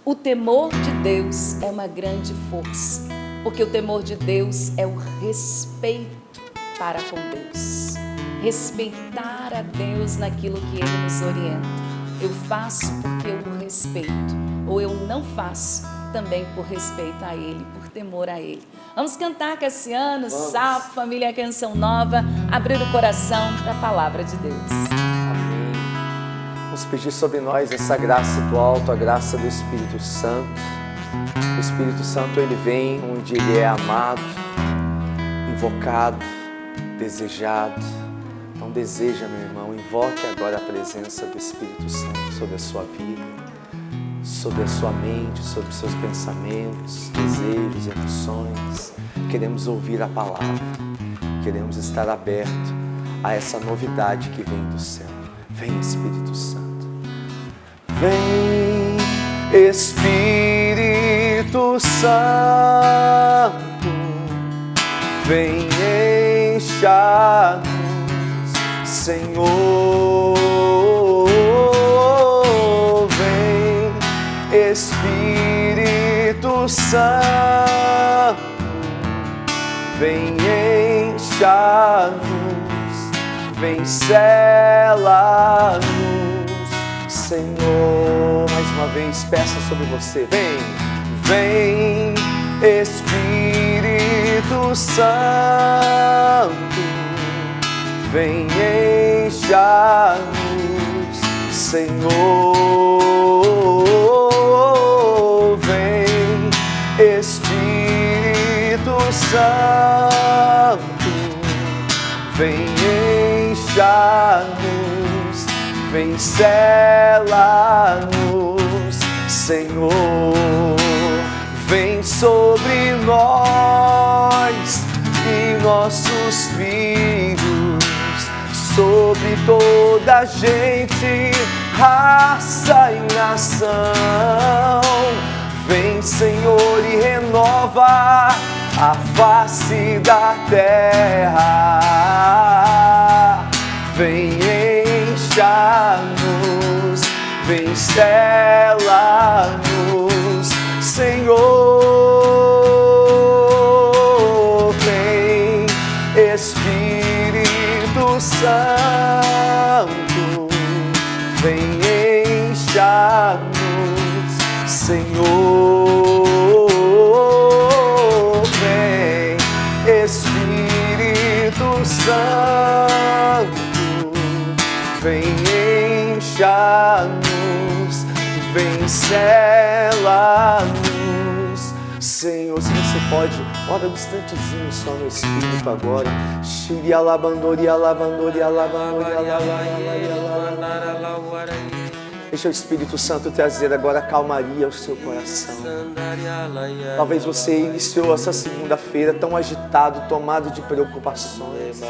Speaker 1: o temor de Deus é uma grande força. Porque o temor de Deus é o respeito para com Deus. Respeitar a Deus naquilo que Ele nos orienta. Eu faço porque eu o respeito. Ou eu não faço também por respeito a Ele, por temor a Ele. Vamos cantar, Cassiano, Sapo, família Canção Nova, abrir o coração para a palavra de Deus.
Speaker 2: Amém. Vamos pedir sobre nós essa graça do alto, a graça do Espírito Santo. O Espírito Santo, ele vem onde ele é amado, invocado, desejado. Então deseja, meu irmão, invoque agora a presença do Espírito Santo sobre a sua vida, sobre a sua mente, sobre os seus pensamentos, desejos, emoções. Queremos ouvir a palavra, queremos estar aberto a essa novidade que vem do céu. Vem, Espírito Santo. Vem, Espírito Santo. Vem, encha-nos, Senhor. Espírito Santo, vem encha-nos, vem sela-nos, Senhor. Mais uma vez, peça sobre você, vem, Espírito Santo, vem encha-nos, Senhor. Espírito Santo, vem encha-nos, vem sela-nos, Senhor. Vem sobre nós e nossos filhos, sobre toda a gente, raça e nação. Vem, Senhor, e renova a face da terra. Vem, encha-nos, vem, sela-nos, Senhor. Vem, Espírito Santo, vem, encha-nos, Senhor. Vem, Espírito Santo, vem encha-nos, vem sela-nos, Senhor. Se você pode, ora um instantezinho só no Espírito agora. Shiri alabandori, alabandori, alabandori, alabandori. Deixa o Espírito Santo trazer agora calmaria ao seu coração. Talvez você iniciou essa segunda-feira tão agitado, tomado de preocupações.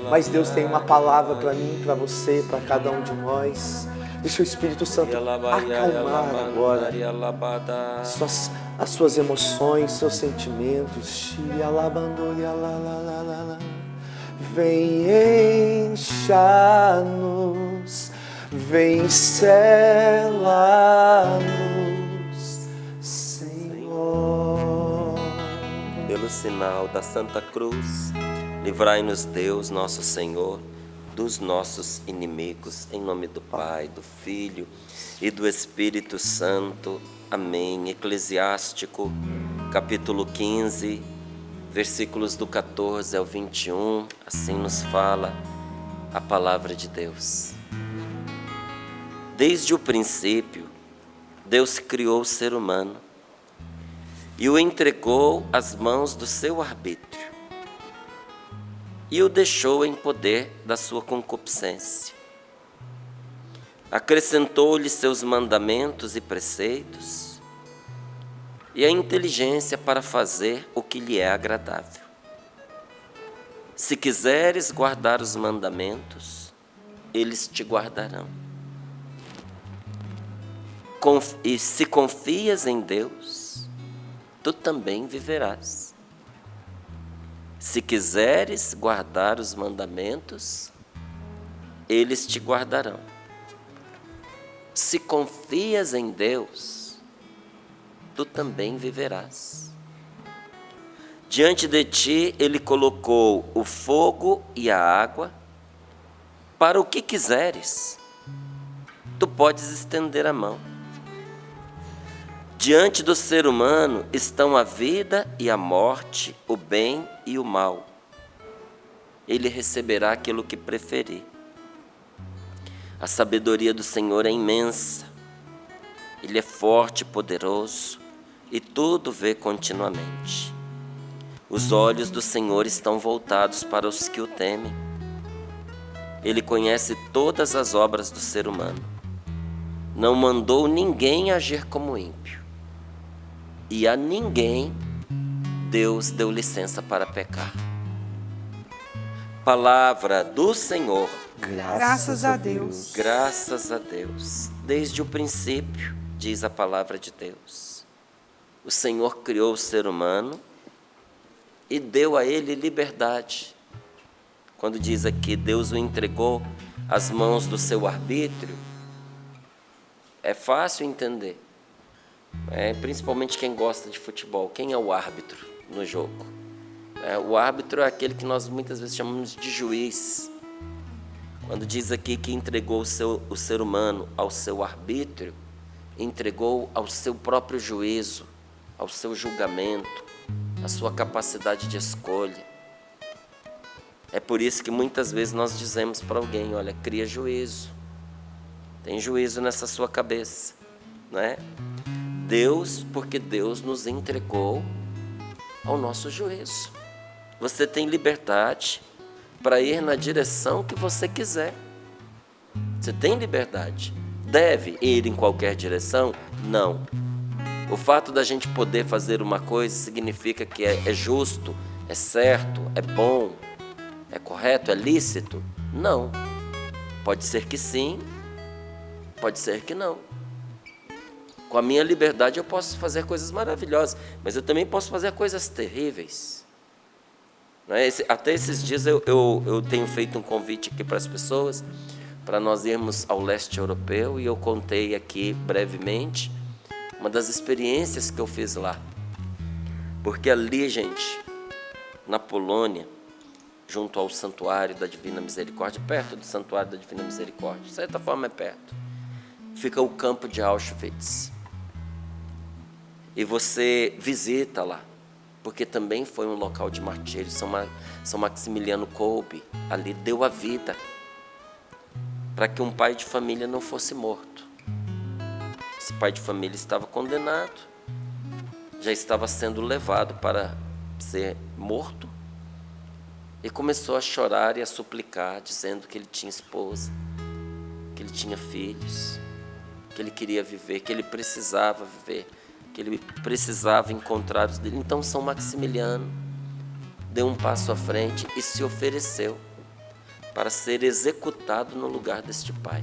Speaker 2: Mas Deus tem uma palavra para mim, para você, para cada um de nós. Deixa o Espírito Santo acalmar agora as suas emoções, seus sentimentos. Vem, encha-nos, vem, sela-nos, Senhor.
Speaker 5: Pelo sinal da Santa Cruz, livrai-nos Deus, nosso Senhor, dos nossos inimigos, em nome do Pai, do Filho e do Espírito Santo. Amém. Eclesiástico, capítulo 15, versículos do 14 ao 21, assim nos fala a palavra de Deus. Desde o princípio, Deus criou o ser humano e o entregou às mãos do seu arbítrio e o deixou em poder da sua concupiscência. Acrescentou-lhe seus mandamentos e preceitos e a inteligência para fazer o que lhe é agradável. Se quiseres guardar os mandamentos, eles te guardarão. E se confias em Deus, tu também viverás. Se quiseres guardar os mandamentos, eles te guardarão. Se confias em Deus, tu também viverás. Diante de ti ele colocou o fogo e a água. Para o que quiseres, tu podes estender a mão. Diante do ser humano estão a vida e a morte, o bem e o mal. Ele receberá aquilo que preferir. A sabedoria do Senhor é imensa. Ele é forte e poderoso e tudo vê continuamente. Os olhos do Senhor estão voltados para os que o temem. Ele conhece todas as obras do ser humano. Não mandou ninguém agir como ímpio. E a ninguém Deus deu licença para pecar. Palavra do Senhor.
Speaker 4: Graças a Deus.
Speaker 5: Graças a Deus. Desde o princípio, diz a palavra de Deus, o Senhor criou o ser humano e deu a ele liberdade. Quando diz aqui, Deus o entregou às mãos do seu arbítrio, é fácil entender. Principalmente quem gosta de futebol. Quem é o árbitro no jogo? O árbitro é aquele que nós muitas vezes chamamos de juiz. Quando diz aqui que entregou o ser humano ao seu arbítrio, entregou ao seu próprio juízo, ao seu julgamento, à sua capacidade de escolha. É por isso que muitas vezes nós dizemos para alguém, olha, cria juízo. Tem juízo nessa sua cabeça, não é? Porque Deus nos entregou ao nosso juízo. Você tem liberdade para ir na direção que você quiser. Você tem liberdade. Deve ir em qualquer direção? Não. O fato da gente poder fazer uma coisa significa que é justo, é certo, é bom, é correto, é lícito? Não. Pode ser que sim, pode ser que não. Com a minha liberdade eu posso fazer coisas maravilhosas, mas eu também posso fazer coisas terríveis. Até esses dias eu tenho feito um convite aqui para as pessoas, para nós irmos ao leste europeu, e eu contei aqui brevemente uma das experiências que eu fiz lá. Porque ali, gente, na Polônia, junto ao Santuário da Divina Misericórdia, perto do Santuário da Divina Misericórdia, de certa forma é perto, fica o campo de Auschwitz. E você visita lá, porque também foi um local de martírio. São Maximiliano Kolbe ali deu a vida para que um pai de família não fosse morto. Esse pai de família estava condenado, já estava sendo levado para ser morto, e começou a chorar e a suplicar, dizendo que ele tinha esposa, que ele tinha filhos, que ele queria viver, que ele precisava viver, que ele precisava encontrar os dele. Então São Maximiliano deu um passo à frente e se ofereceu para ser executado no lugar deste pai.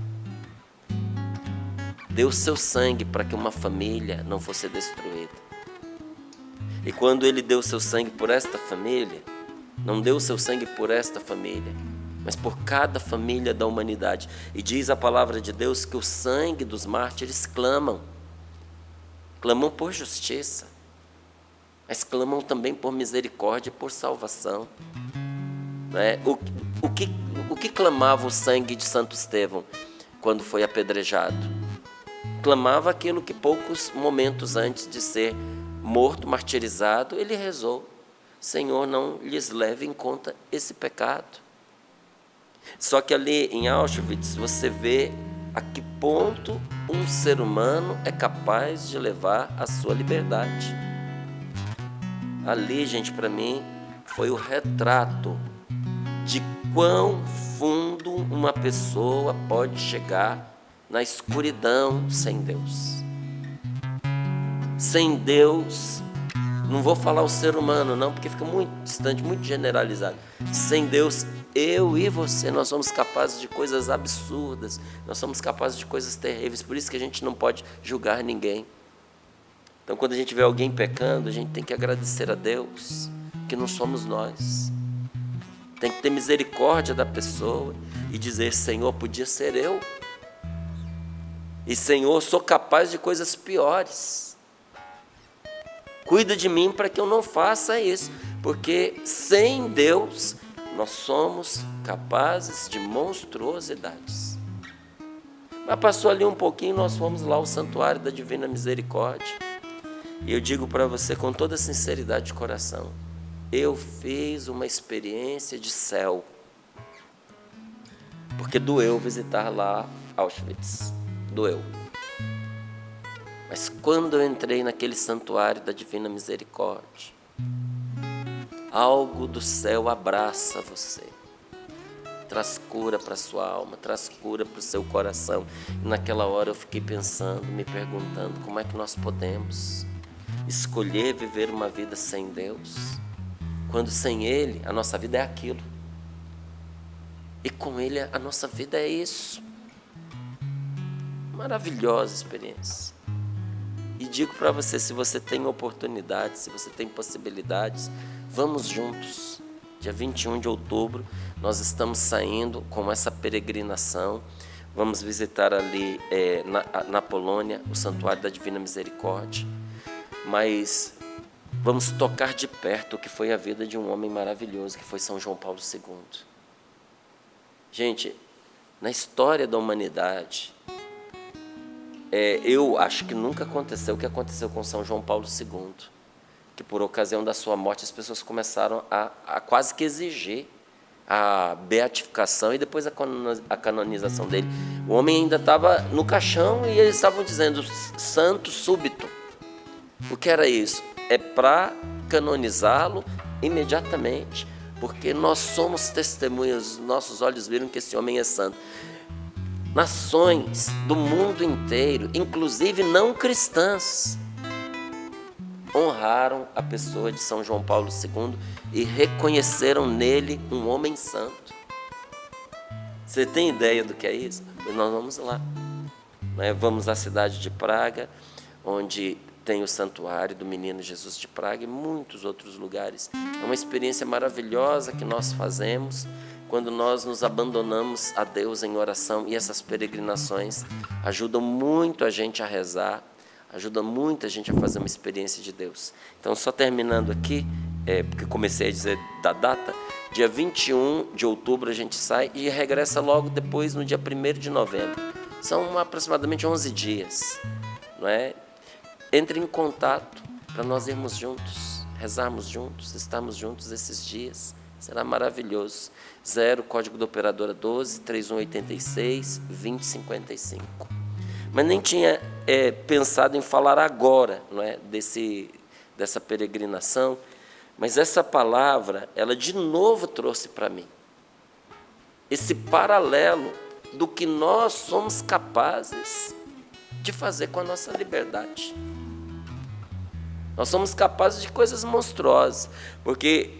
Speaker 5: Deu seu sangue para que uma família não fosse destruída. E quando ele deu seu sangue por esta família, não deu seu sangue por esta família, mas por cada família da humanidade. E diz a palavra de Deus que o sangue dos mártires clamam por justiça, mas clamam também por misericórdia e por salvação. O que clamava o sangue de Santo Estevão quando foi apedrejado? Clamava aquilo que poucos momentos antes de ser morto, martirizado, ele rezou: Senhor, não lhes leve em conta esse pecado. Só que ali em Auschwitz você vê a que ponto um ser humano é capaz de levar a sua liberdade. Ali, gente, para mim, foi o retrato de quão fundo uma pessoa pode chegar na escuridão sem Deus. Sem Deus, não vou falar o ser humano não, porque fica muito distante, muito generalizado. Sem Deus, eu e você, nós somos capazes de coisas absurdas, nós somos capazes de coisas terríveis, por isso que a gente não pode julgar ninguém. Então, quando a gente vê alguém pecando, a gente tem que agradecer a Deus, que não somos nós. Tem que ter misericórdia da pessoa e dizer: Senhor, podia ser eu. E Senhor, sou capaz de coisas piores. Cuida de mim para que eu não faça isso, porque sem Deus nós somos capazes de monstruosidades. Mas passou ali um pouquinho, nós fomos lá ao Santuário da Divina Misericórdia. E eu digo para você com toda sinceridade de coração, eu fiz uma experiência de céu, porque doeu visitar lá Auschwitz, doeu. Mas quando eu entrei naquele Santuário da Divina Misericórdia, algo do céu abraça você, traz cura para a sua alma, traz cura para o seu coração. E naquela hora eu fiquei pensando, me perguntando, como é que nós podemos escolher viver uma vida sem Deus, quando sem Ele a nossa vida é aquilo, e com Ele a nossa vida é isso. Maravilhosa experiência. E digo para você, se você tem oportunidade, se você tem possibilidades, vamos juntos. Dia 21 de outubro, nós estamos saindo com essa peregrinação. Vamos visitar ali na Polônia o Santuário da Divina Misericórdia. Mas vamos tocar de perto o que foi a vida de um homem maravilhoso, que foi São João Paulo II. Gente, na história da humanidade, eu acho que nunca aconteceu o que aconteceu com São João Paulo II, que por ocasião da sua morte as pessoas começaram a quase que exigir a beatificação e depois a canonização dele. O homem ainda estava no caixão e eles estavam dizendo santo súbito. O que era isso? É para canonizá-lo imediatamente, porque nós somos testemunhas, nossos olhos viram que esse homem é santo. Nações do mundo inteiro, inclusive não cristãs, honraram a pessoa de São João Paulo II e reconheceram nele um homem santo. Você tem ideia do que é isso? Nós vamos lá. Vamos à cidade de Praga, onde tem o Santuário do Menino Jesus de Praga e muitos outros lugares. É uma experiência maravilhosa que nós fazemos quando nós nos abandonamos a Deus em oração, e essas peregrinações ajudam muito a gente a rezar, ajudam muito a gente a fazer uma experiência de Deus. Então, só terminando aqui, porque comecei a dizer da data, dia 21 de outubro a gente sai e regressa logo depois, no dia 1º de novembro. São aproximadamente 11 dias, não é? Entre em contato para nós irmos juntos, rezarmos juntos, estarmos juntos esses dias. Será maravilhoso. 0, código da operadora 12 3186 2055. Mas nem tinha pensado em falar agora, não é, dessa peregrinação, mas essa palavra, ela de novo trouxe para mim esse paralelo do que nós somos capazes de fazer com a nossa liberdade. Nós somos capazes de coisas monstruosas, porque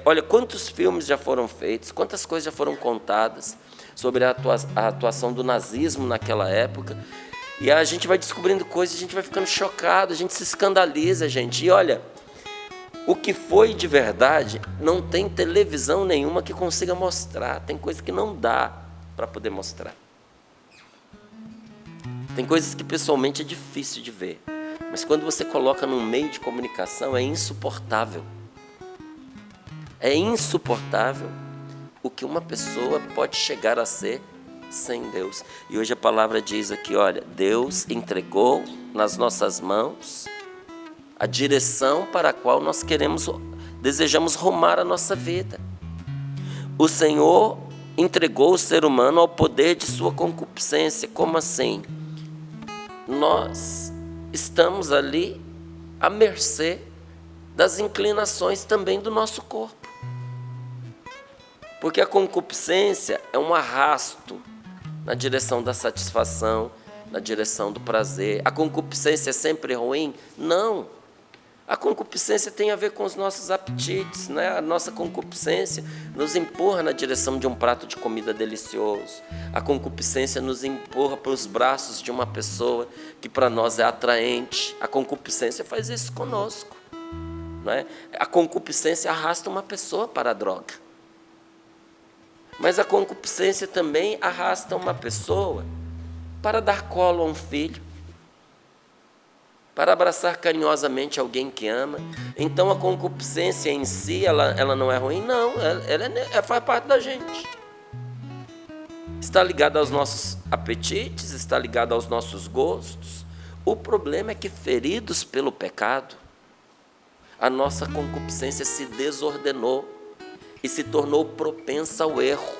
Speaker 5: olha quantos filmes já foram feitos, quantas coisas já foram contadas sobre a atuação do nazismo naquela época, e a gente vai descobrindo coisas, a gente vai ficando chocado, a gente se escandaliza, gente. E olha, o que foi de verdade não tem televisão nenhuma que consiga mostrar, tem coisa que não dá para poder mostrar. Tem coisas que pessoalmente é difícil de ver, mas quando você coloca num meio de comunicação é insuportável. É insuportável o que uma pessoa pode chegar a ser sem Deus. E hoje a palavra diz aqui, olha, Deus entregou nas nossas mãos a direção para a qual nós desejamos rumar a nossa vida. O Senhor entregou o ser humano ao poder de sua concupiscência. Como assim? Nós estamos ali à mercê das inclinações também do nosso corpo. Porque a concupiscência é um arrasto na direção da satisfação, na direção do prazer. A concupiscência é sempre ruim? Não. A concupiscência tem a ver com os nossos apetites, né? A nossa concupiscência nos empurra na direção de um prato de comida delicioso. A concupiscência nos empurra para os braços de uma pessoa que para nós é atraente. A concupiscência faz isso conosco, não é? A concupiscência arrasta uma pessoa para a droga. Mas a concupiscência também arrasta uma pessoa para dar colo a um filho, para abraçar carinhosamente alguém que ama. Então a concupiscência em si, ela não é ruim? Não, ela faz parte da gente. Está ligada aos nossos apetites, está ligada aos nossos gostos. O problema é que, feridos pelo pecado, a nossa concupiscência se desordenou e se tornou propensa ao erro,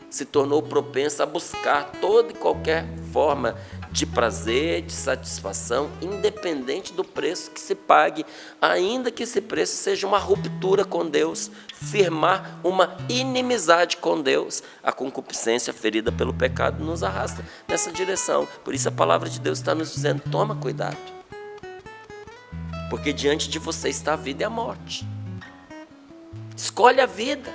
Speaker 5: se tornou propensa a buscar toda e qualquer forma de prazer, de satisfação, independente do preço que se pague, ainda que esse preço seja uma ruptura com Deus, firmar uma inimizade com Deus. A concupiscência ferida pelo pecado nos arrasta nessa direção. Por isso a palavra de Deus está nos dizendo: toma cuidado, porque diante de você está a vida e a morte. Escolhe a vida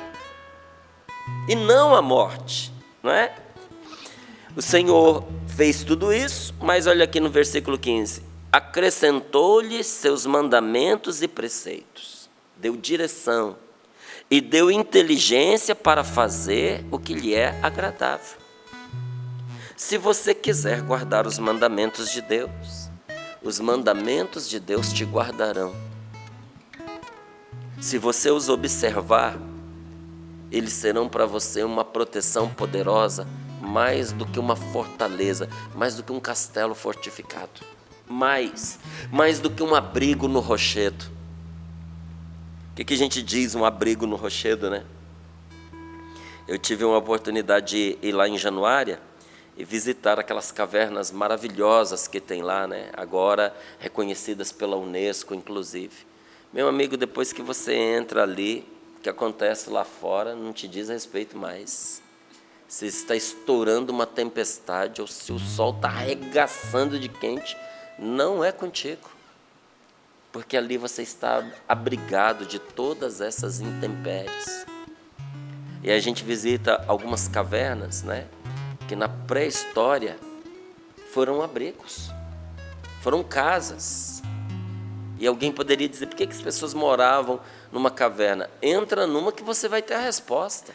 Speaker 5: e não a morte, não é? O Senhor fez tudo isso, mas olha aqui no versículo 15: acrescentou-lhe seus mandamentos e preceitos, deu direção e deu inteligência para fazer o que lhe é agradável. Se você quiser guardar os mandamentos de Deus, os mandamentos de Deus te guardarão. Se você os observar, eles serão para você uma proteção poderosa, mais do que uma fortaleza, mais do que um castelo fortificado, mais do que um abrigo no rochedo. O que a gente diz, um abrigo no rochedo, né? Eu tive uma oportunidade de ir lá em Januária e visitar aquelas cavernas maravilhosas que tem lá, né? Agora reconhecidas pela Unesco, inclusive. Meu amigo, depois que você entra ali, o que acontece lá fora não te diz respeito mais. Se está estourando uma tempestade ou se o sol está arregaçando de quente, não é contigo. Porque ali você está abrigado de todas essas intempéries. E a gente visita algumas cavernas, né, que na pré-história foram abrigos, foram casas. E alguém poderia dizer: por que as pessoas moravam numa caverna? Entra numa que você vai ter a resposta.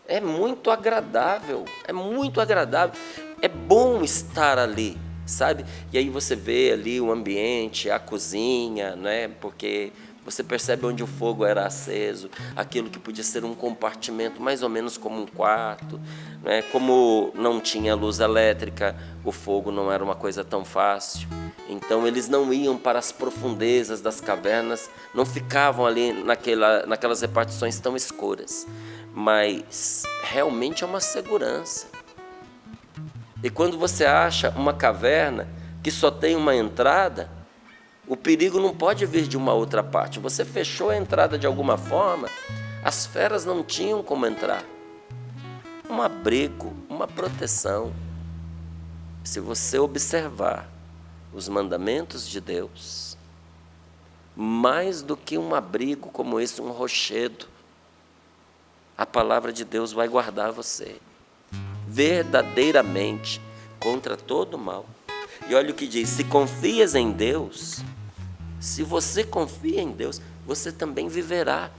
Speaker 5: É muito agradável, é bom estar ali, sabe? E aí você vê ali o ambiente, a cozinha, né? Porque você percebe onde o fogo era aceso, aquilo que podia ser um compartimento mais ou menos como um quarto, né? Como não tinha luz elétrica, o fogo não era uma coisa tão fácil. Então eles não iam para as profundezas das cavernas, não ficavam ali naquelas repartições tão escuras. Mas realmente é uma segurança. E quando você acha uma caverna que só tem uma entrada, o perigo não pode vir de uma outra parte. Você fechou a entrada de alguma forma, as feras não tinham como entrar. Um abrigo, uma proteção. Se você observar os mandamentos de Deus, mais do que um abrigo como esse, um rochedo, a palavra de Deus vai guardar você verdadeiramente contra todo mal. E olha o que diz: se confias em Deus, se você confia em Deus, você também viverá.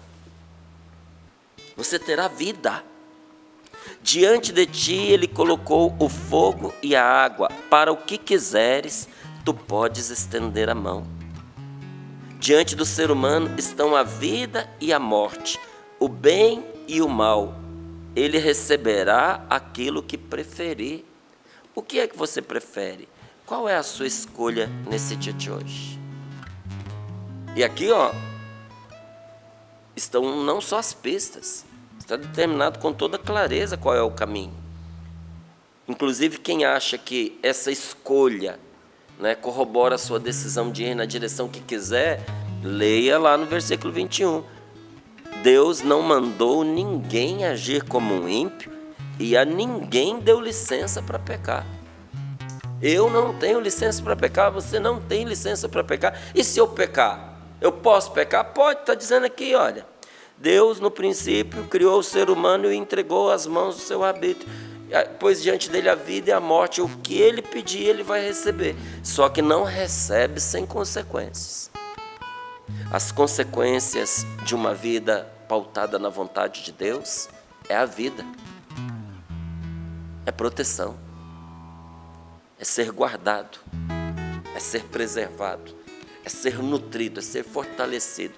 Speaker 5: Você terá vida. Diante de ti Ele colocou o fogo e a água. Para o que quiseres, tu podes estender a mão. Diante do ser humano estão a vida e a morte, o bem e o mal. Ele receberá aquilo que preferir. O que é que você prefere? Qual é a sua escolha nesse dia de hoje? E aqui, ó, estão não só as pistas, está determinado com toda clareza qual é o caminho. Inclusive, quem acha que essa escolha, né, corrobora a sua decisão de ir na direção que quiser, leia lá no versículo 21. Deus não mandou ninguém agir como um ímpio e a ninguém deu licença para pecar. Eu não tenho licença para pecar, você não tem licença para pecar. E se eu pecar? Eu posso pecar? Pode, está dizendo aqui, olha. Deus, no princípio, criou o ser humano e o entregou às mãos do seu arbítrio. Pois diante dele a vida e a morte, o que ele pedir, ele vai receber. Só que não recebe sem consequências. As consequências de uma vida pautada na vontade de Deus é a vida. É proteção. É ser guardado. É ser preservado. É ser nutrido, é ser fortalecido.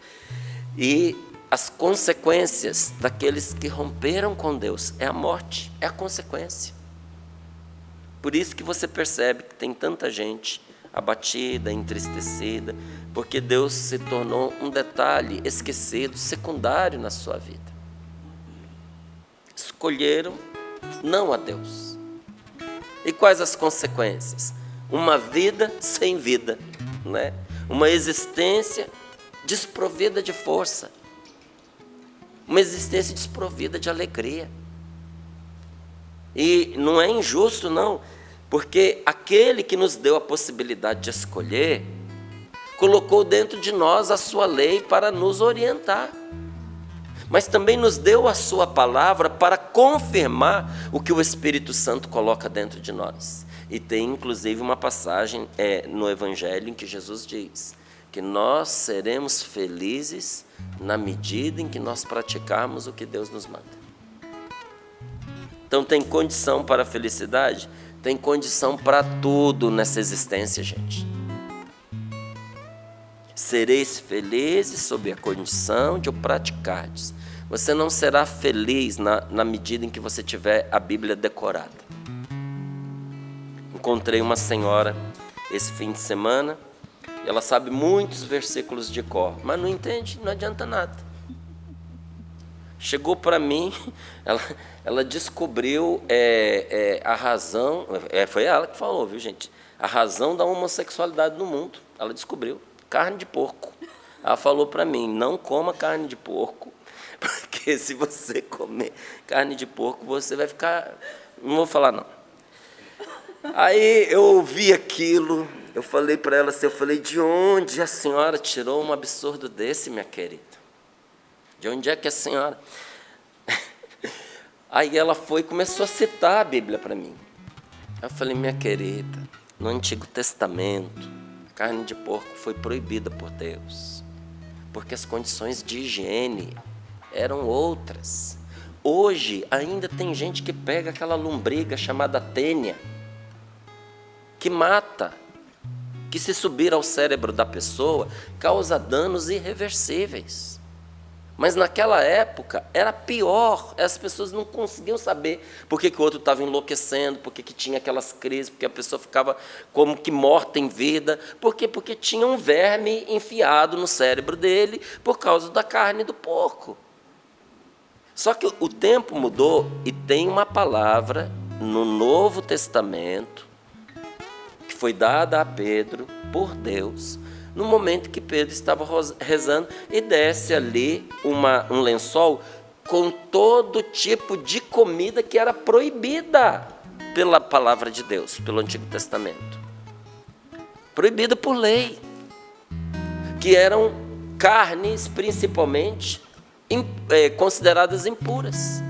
Speaker 5: E as consequências daqueles que romperam com Deus é a morte, é a consequência. Por isso que você percebe que tem tanta gente abatida, entristecida, porque Deus se tornou um detalhe esquecido, secundário na sua vida. Escolheram não a Deus. E quais as consequências? Uma vida sem vida, né? Uma existência desprovida de força. Uma existência desprovida de alegria. E não é injusto, não, porque aquele que nos deu a possibilidade de escolher, colocou dentro de nós a sua lei para nos orientar. Mas também nos deu a sua palavra para confirmar o que o Espírito Santo coloca dentro de nós. E tem inclusive uma passagem no Evangelho em que Jesus diz que nós seremos felizes na medida em que nós praticarmos o que Deus nos manda. Então tem condição para a felicidade? Tem condição para tudo nessa existência, gente. Sereis felizes sob a condição de o praticardes. Você não será feliz na medida em que você tiver a Bíblia decorada. Encontrei uma senhora esse fim de semana. Ela sabe muitos versículos de cor, mas não entende, não adianta nada. Chegou para mim, ela descobriu a razão, foi ela que falou, viu, gente? A razão da homossexualidade no mundo. Ela descobriu, carne de porco. Ela falou para mim, não coma carne de porco, porque se você comer carne de porco, você vai ficar... Não vou falar, não. Aí eu ouvi aquilo... Eu falei para ela assim, de onde a senhora tirou um absurdo desse, minha querida? De onde é que a senhora... Aí ela foi e começou a citar a Bíblia para mim. Eu falei, minha querida, no Antigo Testamento, a carne de porco foi proibida por Deus, porque as condições de higiene eram outras. Hoje ainda tem gente que pega aquela lombriga chamada tênia, que mata, que se subir ao cérebro da pessoa, causa danos irreversíveis. Mas naquela época era pior, as pessoas não conseguiam saber por que o outro estava enlouquecendo, por que tinha aquelas crises, porque a pessoa ficava como que morta em vida. Por quê? Porque tinha um verme enfiado no cérebro dele por causa da carne do porco. Só que o tempo mudou e tem uma palavra no Novo Testamento foi dada a Pedro por Deus, no momento que Pedro estava rezando, e desce ali um lençol com todo tipo de comida que era proibida pela palavra de Deus, pelo Antigo Testamento. Proibida por lei, que eram carnes principalmente consideradas impuras.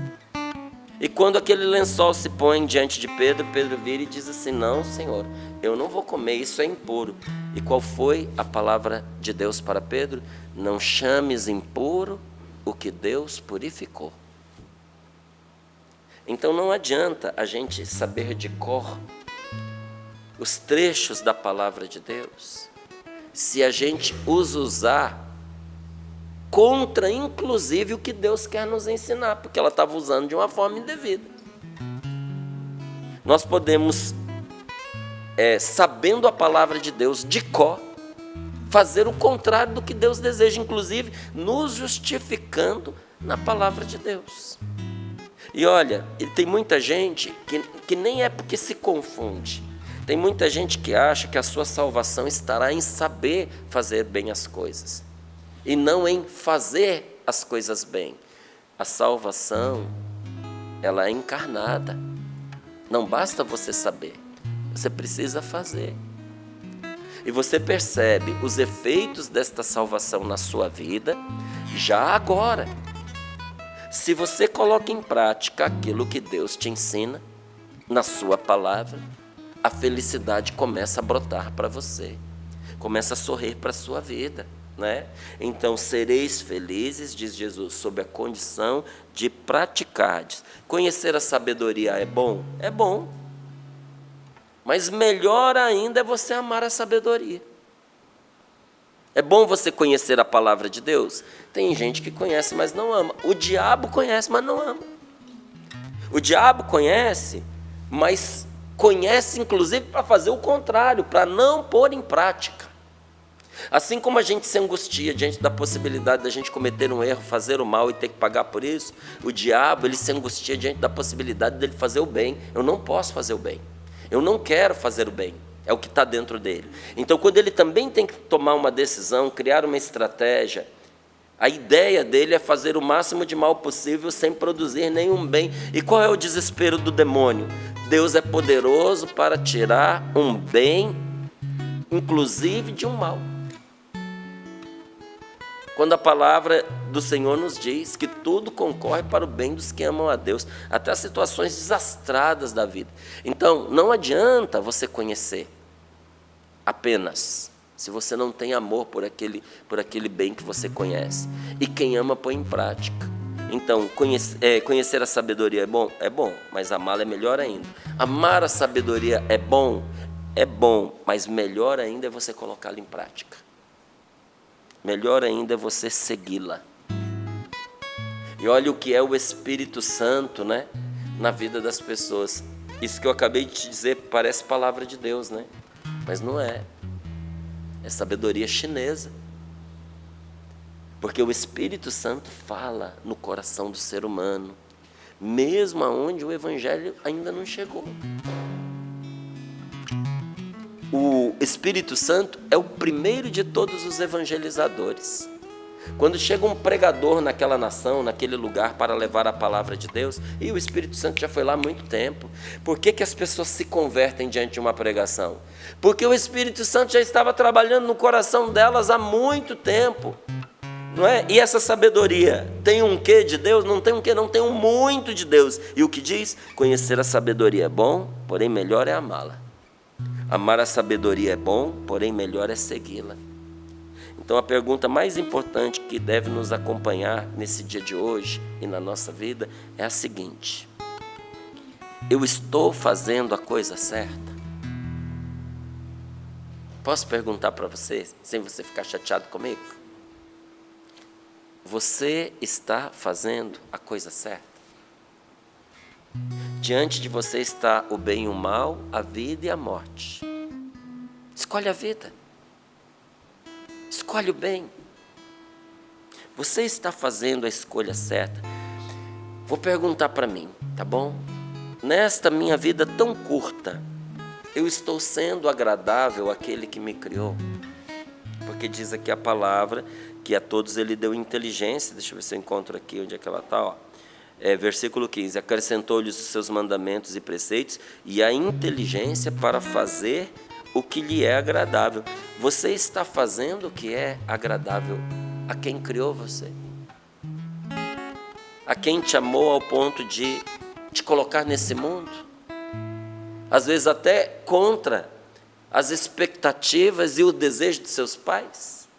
Speaker 5: E quando aquele lençol se põe diante de Pedro, Pedro vira e diz assim, não, Senhor, eu não vou comer, isso é impuro. E qual foi a palavra de Deus para Pedro? Não chames impuro o que Deus purificou. Então não adianta a gente saber de cor os trechos da palavra de Deus, se a gente os usar contra, inclusive, o que Deus quer nos ensinar, porque ela estava usando de uma forma indevida. Nós podemos, sabendo a palavra de Deus de cor, fazer o contrário do que Deus deseja, inclusive nos justificando na palavra de Deus. E olha, tem muita gente que nem é porque se confunde. Tem muita gente que acha que a sua salvação estará em saber fazer bem as coisas e não em fazer as coisas bem. A salvação, ela é encarnada. Não basta você saber, você precisa fazer. E você percebe os efeitos desta salvação na sua vida já agora. Se você coloca em prática aquilo que Deus te ensina na sua palavra, a felicidade começa a brotar para você, começa a sorrir para a sua vida, né? Então, sereis felizes, diz Jesus, sob a condição de praticardes. Conhecer a sabedoria é bom? É bom. Mas melhor ainda é você amar a sabedoria. É bom você conhecer a palavra de Deus? Tem gente que conhece, mas não ama. O diabo conhece, mas não ama. O diabo conhece, mas conhece inclusive para fazer o contrário, para não pôr em prática. Assim como a gente se angustia diante da possibilidade da gente cometer um erro, fazer o mal e ter que pagar por isso, o diabo, ele se angustia diante da possibilidade dele fazer o bem. Eu não posso fazer o bem. Eu não quero fazer o bem. É o que está dentro dele. Então, quando ele também tem que tomar uma decisão, criar uma estratégia, a ideia dele é fazer o máximo de mal possível sem produzir nenhum bem. E qual é o desespero do demônio? Deus é poderoso para tirar um bem, inclusive de um mal. Quando a palavra do Senhor nos diz que tudo concorre para o bem dos que amam a Deus, até as situações desastradas da vida. Então, não adianta você conhecer apenas, se você não tem amor por aquele bem que você conhece. E quem ama põe em prática. Então, conhecer a sabedoria é bom? É bom, mas amá-la é melhor ainda. Amar a sabedoria é bom, mas melhor ainda é você colocá-la em prática. Melhor ainda é você segui-la. E olha o que é o Espírito Santo, né, na vida das pessoas. Isso que eu acabei de te dizer parece palavra de Deus, né? Mas não é. É sabedoria chinesa. Porque o Espírito Santo fala no coração do ser humano, mesmo aonde o Evangelho ainda não chegou. O Espírito Santo é o primeiro de todos os evangelizadores. Quando chega um pregador naquela nação, naquele lugar, para levar a palavra de Deus, e o Espírito Santo já foi lá há muito tempo. Por que as pessoas se convertem diante de uma pregação? Porque o Espírito Santo já estava trabalhando no coração delas há muito tempo. Não é? E essa sabedoria tem um quê de Deus? Não tem um quê, não, tem um muito de Deus. E o que diz? Conhecer a sabedoria é bom, porém melhor é amá-la. Amar a sabedoria é bom, porém melhor é segui-la. Então a pergunta mais importante que deve nos acompanhar nesse dia de hoje e na nossa vida é a seguinte: eu estou fazendo a coisa certa? Posso perguntar para você, sem você ficar chateado comigo? Você está fazendo a coisa certa? Diante de você está o bem e o mal, a vida e a morte. Escolhe a vida. Escolhe o bem. Você está fazendo a escolha certa? Vou perguntar para mim, tá bom? Nesta minha vida tão curta, eu estou sendo agradável àquele que me criou? Porque diz aqui a palavra que a todos ele deu inteligência. Deixa eu ver se eu encontro aqui onde é que ela está, versículo 15, acrescentou-lhes os seus mandamentos e preceitos e a inteligência para fazer o que lhe é agradável. Você está fazendo o que é agradável a quem criou você? A quem te amou ao ponto de te colocar nesse mundo? Às vezes até contra as expectativas e o desejo de seus pais?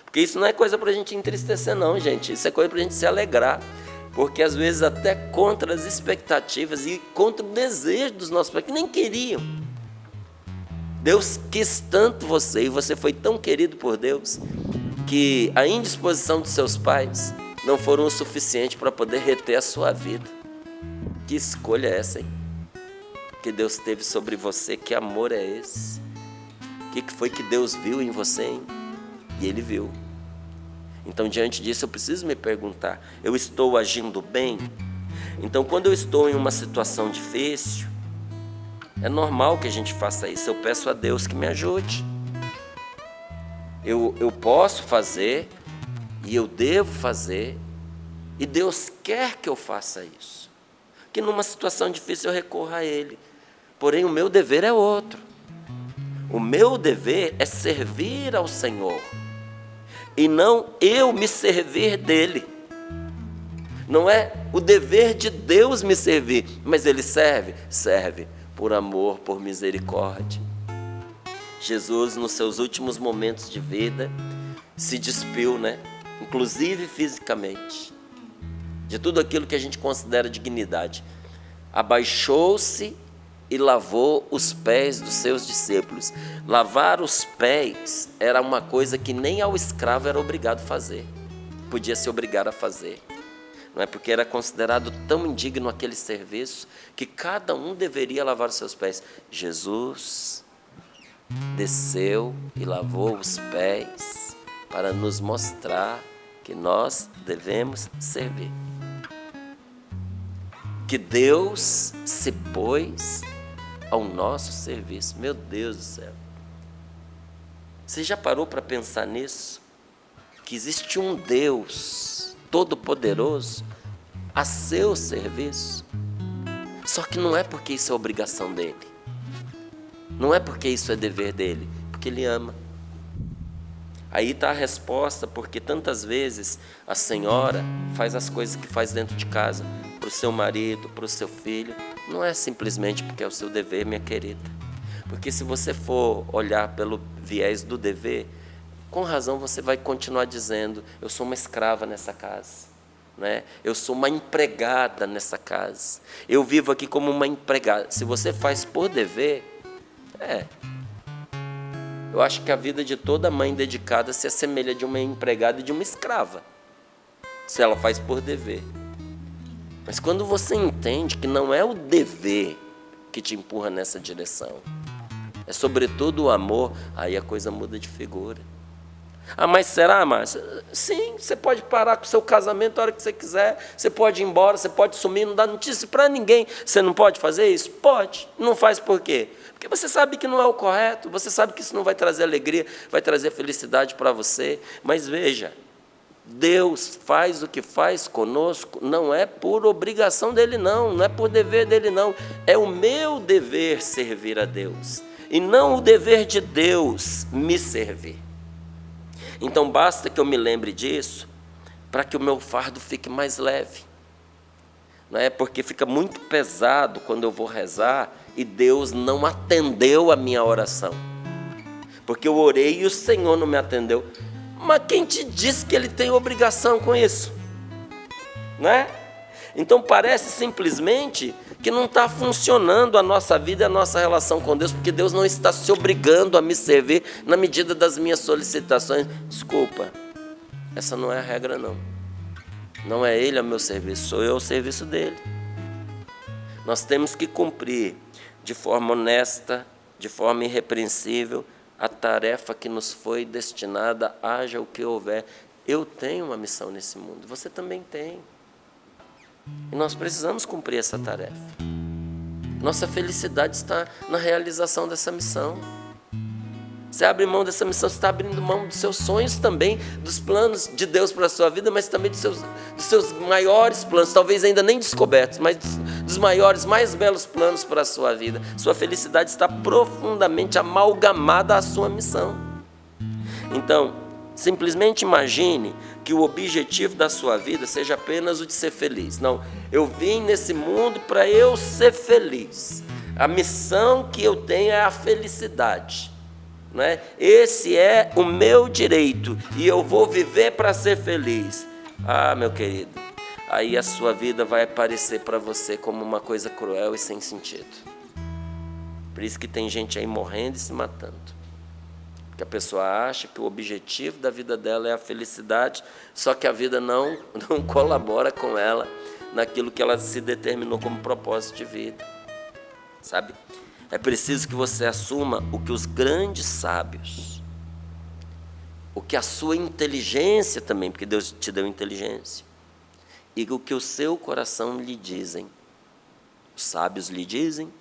Speaker 5: Porque isso não é coisa para a gente entristecer não, gente. Isso é coisa para a gente se alegrar. Porque às vezes até contra as expectativas e contra o desejo dos nossos pais, que nem queriam. Deus quis tanto você, e você foi tão querido por Deus, que a indisposição dos seus pais não foram o suficiente para poder reter a sua vida. Que escolha é essa, hein? Que Deus teve sobre você, que amor é esse? que foi que Deus viu em você, hein? E Ele viu. Então, diante disso, eu preciso me perguntar, eu estou agindo bem? Então, quando eu estou em uma situação difícil, é normal que a gente faça isso. Eu peço a Deus que me ajude. Eu posso fazer e eu devo fazer, e Deus quer que eu faça isso. Que numa situação difícil eu recorra a Ele. Porém, o meu dever é outro. O meu dever é servir ao Senhor, e não eu me servir dEle. Não é o dever de Deus me servir, mas Ele serve por amor, por misericórdia. Jesus, nos seus últimos momentos de vida, se despiu, inclusive fisicamente, de tudo aquilo que a gente considera dignidade. Abaixou-se e lavou os pés dos seus discípulos. Lavar os pés era uma coisa que nem ao escravo era obrigado a fazer. Podia se obrigar a fazer. Não é porque era considerado tão indigno aquele serviço que cada um deveria lavar os seus pés. Jesus desceu e lavou os pés para nos mostrar que nós devemos servir. Que Deus se pôs ao nosso serviço. Meu Deus do céu. Você já parou para pensar nisso? Que existe um Deus todo-poderoso a seu serviço? Só que não é porque isso é obrigação dele. Não é porque isso é dever dele, porque ele ama. Aí está a resposta, porque tantas vezes a senhora faz as coisas que faz dentro de casa, para o seu marido, para o seu filho. Não é simplesmente porque é o seu dever, minha querida. Porque se você for olhar pelo viés do dever, com razão você vai continuar dizendo, eu sou uma escrava nessa casa. Eu sou uma empregada nessa casa. Eu vivo aqui como uma empregada. Se você faz por dever, eu acho que a vida de toda mãe dedicada se assemelha de uma empregada e de uma escrava, se ela faz por dever. Mas quando você entende que não é o dever que te empurra nessa direção, é sobretudo o amor, aí a coisa muda de figura. Mas será, Márcia? Sim, você pode parar com o seu casamento a hora que você quiser, você pode ir embora, você pode sumir, não dá notícia para ninguém. Você não pode fazer isso? Pode. Não faz por quê? Porque você sabe que não é o correto, você sabe que isso não vai trazer alegria, vai trazer felicidade para você. Mas veja, Deus faz o que faz conosco, não é por obrigação dele não é por dever dele não. É o meu dever servir a Deus, e não o dever de Deus me servir. Então basta que eu me lembre disso, para que o meu fardo fique mais leve. Porque fica muito pesado quando eu vou rezar e Deus não atendeu a minha oração. Porque eu orei e o Senhor não me atendeu. Mas quem te disse que Ele tem obrigação com isso? Então parece simplesmente que não está funcionando a nossa vida e a nossa relação com Deus, porque Deus não está se obrigando a me servir na medida das minhas solicitações. Desculpa, essa não é a regra não. Não é Ele ao meu serviço, sou eu ao serviço dEle. Nós temos que cumprir de forma honesta, de forma irrepreensível, a tarefa que nos foi destinada, haja o que houver. Eu tenho uma missão nesse mundo, você também tem. E nós precisamos cumprir essa tarefa. Nossa felicidade está na realização dessa missão. Você abre mão dessa missão, você está abrindo mão dos seus sonhos também, dos planos de Deus para a sua vida, mas também dos seus maiores planos, talvez ainda nem descobertos, mas dos maiores, mais belos planos para a sua vida. Sua felicidade está profundamente amalgamada à sua missão. Então, simplesmente imagine que o objetivo da sua vida seja apenas o de ser feliz. Não, eu vim nesse mundo para eu ser feliz. A missão que eu tenho é a felicidade. Esse é o meu direito e eu vou viver para ser feliz. Meu querido, aí a sua vida vai aparecer para você como uma coisa cruel e sem sentido. Por isso que tem gente aí morrendo e se matando. Que a pessoa acha que o objetivo da vida dela é a felicidade, só que a vida não colabora com ela naquilo que ela se determinou como propósito de vida, sabe? É preciso que você assuma o que os grandes sábios, o que a sua inteligência também, porque Deus te deu inteligência, e o que o seu coração lhe dizem. Os sábios lhe dizem,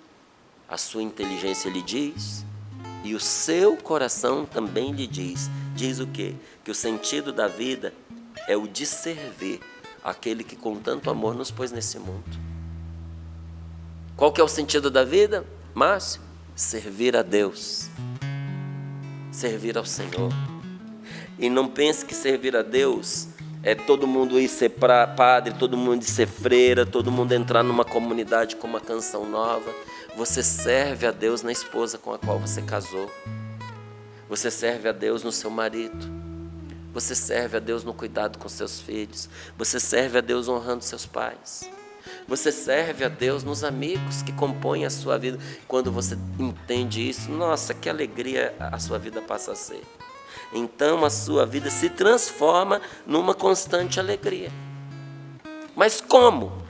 Speaker 5: a sua inteligência lhe diz, e o seu coração também lhe diz. Diz o quê? Que o sentido da vida é o de servir aquele que com tanto amor nos pôs nesse mundo. Qual que é o sentido da vida, Márcio? Servir a Deus, servir ao Senhor. E não pense que servir a Deus é todo mundo ir ser padre, todo mundo ir ser freira, todo mundo entrar numa comunidade com uma canção nova. Você serve a Deus na esposa com a qual você casou. Você serve a Deus no seu marido. Você serve a Deus no cuidado com seus filhos. Você serve a Deus honrando seus pais. Você serve a Deus nos amigos que compõem a sua vida. Quando você entende isso, nossa, que alegria a sua vida passa a ser. Então a sua vida se transforma numa constante alegria. Mas como?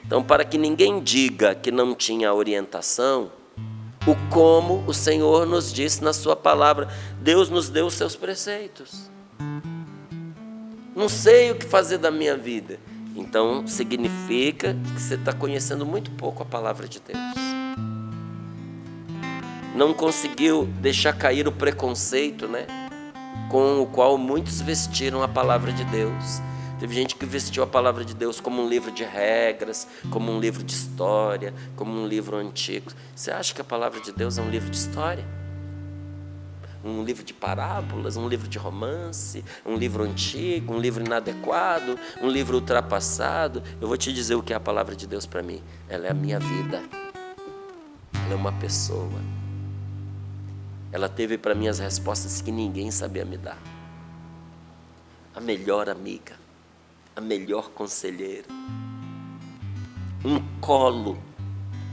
Speaker 5: Então, para que ninguém diga que não tinha orientação, o como o Senhor nos disse na sua palavra. Deus nos deu os seus preceitos. Não sei o que fazer da minha vida. Então, significa que você está conhecendo muito pouco a palavra de Deus. Não conseguiu deixar cair o preconceito, né? Com o qual muitos vestiram a palavra de Deus. Teve gente que vestiu a palavra de Deus como um livro de regras, como um livro de história, como um livro antigo. Você acha que a palavra de Deus é um livro de história? Um livro de parábolas, um livro de romance, um livro antigo, um livro inadequado, um livro ultrapassado? Eu vou te dizer o que é a palavra de Deus para mim. Ela é a minha vida. Ela é uma pessoa. Ela teve para mim as respostas que ninguém sabia me dar. A melhor amiga, a melhor conselheira, um colo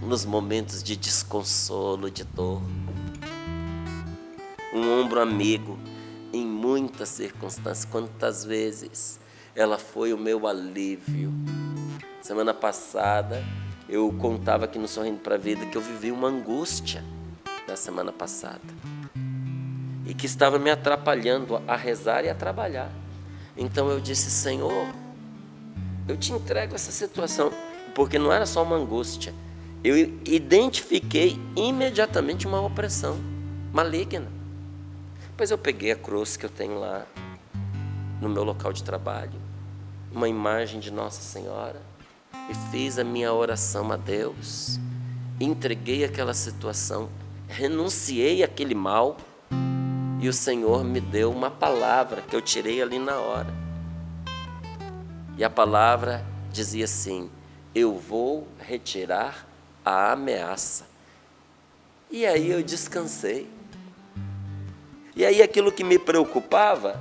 Speaker 5: nos momentos de desconsolo, de dor, um ombro amigo em muitas circunstâncias. Quantas vezes ela foi o meu alívio. Semana passada eu contava aqui no Sorrindo para a Vida que eu vivi uma angústia na semana passada e que estava me atrapalhando a rezar e a trabalhar. Então eu disse: Senhor, eu te entrego essa situação, porque não era só uma angústia. Eu identifiquei imediatamente uma opressão maligna. Depois eu peguei a cruz que eu tenho lá no meu local de trabalho, uma imagem de Nossa Senhora, e fiz a minha oração a Deus, entreguei aquela situação, renunciei àquele mal, e o Senhor me deu uma palavra que eu tirei ali na hora. E a palavra dizia assim: eu vou retirar a ameaça. E aí eu descansei. E aí aquilo que me preocupava,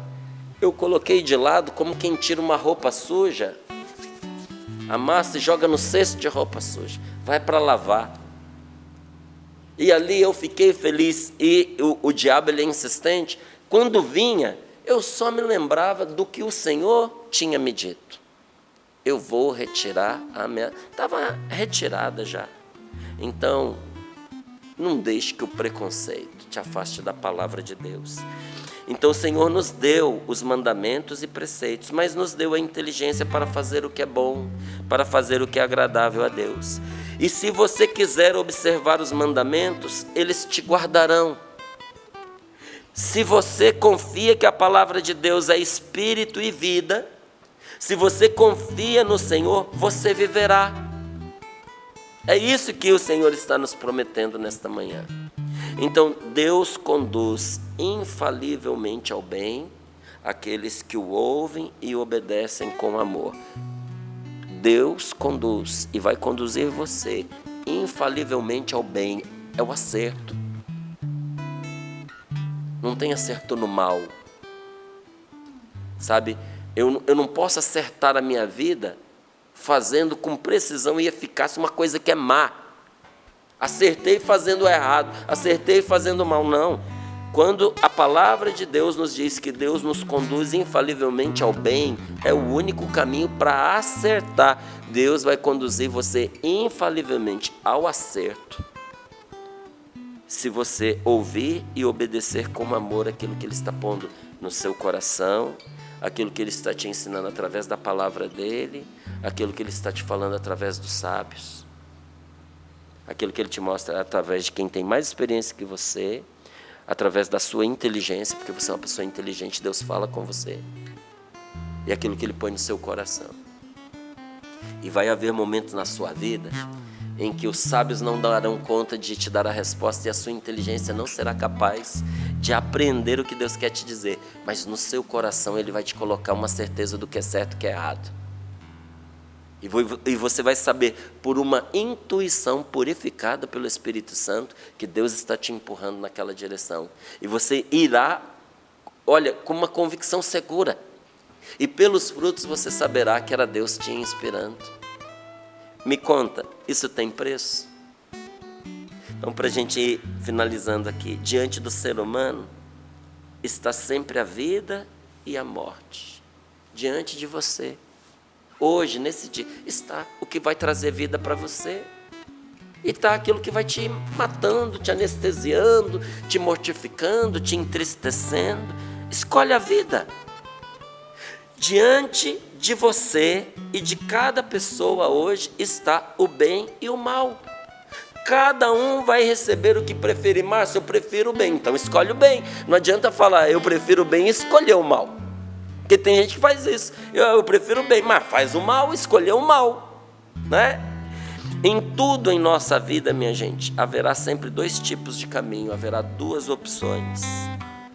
Speaker 5: eu coloquei de lado como quem tira uma roupa suja, amassa e joga no cesto de roupa suja, vai para lavar. E ali eu fiquei feliz. E o diabo, ele é insistente. Quando vinha, eu só me lembrava do que o Senhor tinha me dito. Eu vou retirar a minha... Estava retirada já. Então, não deixe que o preconceito te afaste da palavra de Deus. Então o Senhor nos deu os mandamentos e preceitos, mas nos deu a inteligência para fazer o que é bom, para fazer o que é agradável a Deus. E se você quiser observar os mandamentos, eles te guardarão. Se você confia que a palavra de Deus é espírito e vida, se você confia no Senhor, você viverá. É isso que o Senhor está nos prometendo nesta manhã. Então, Deus conduz infalivelmente ao bem aqueles que o ouvem e obedecem com amor. Deus conduz e vai conduzir você infalivelmente ao bem, é o acerto. Não tem acerto no mal. Sabe, eu não posso acertar a minha vida fazendo com precisão e eficácia uma coisa que é má. Acertei fazendo errado, acertei fazendo mal, não. Quando a palavra de Deus nos diz que Deus nos conduz infalivelmente ao bem, é o único caminho para acertar. Deus vai conduzir você infalivelmente ao acerto. se você ouvir e obedecer com amor aquilo que Ele está pondo no seu coração, aquilo que Ele está te ensinando através da palavra dEle, aquilo que Ele está te falando através dos sábios, aquilo que Ele te mostra através de quem tem mais experiência que você, através da sua inteligência, porque você é uma pessoa inteligente, Deus fala com você, e aquilo que Ele põe no seu coração. E vai haver momentos na sua vida em que os sábios não darão conta de te dar a resposta e a sua inteligência não será capaz de aprender o que Deus quer te dizer, mas no seu coração Ele vai te colocar uma certeza do que é certo e o que é errado. E você vai saber, por uma intuição purificada pelo Espírito Santo, que Deus está te empurrando naquela direção. E você irá, olha, com uma convicção segura. E pelos frutos você saberá que era Deus te inspirando. Me conta, isso tem preço? Então, para a gente ir finalizando aqui, diante do ser humano está sempre a vida e a morte. Diante de você. Hoje, nesse dia, está o que vai trazer vida para você. E está aquilo que vai te matando, te anestesiando, te mortificando, te entristecendo. Escolhe a vida. Diante de você e de cada pessoa hoje está o bem e o mal. Cada um vai receber o que preferir. Márcio, eu prefiro o bem, então escolhe o bem. Não adianta falar, eu prefiro o bem e escolher o mal. Porque tem gente que faz isso. Eu prefiro o bem, mas faz o mal, escolher o mal, né? Em tudo em nossa vida, minha gente, haverá sempre dois tipos de caminho, haverá duas opções.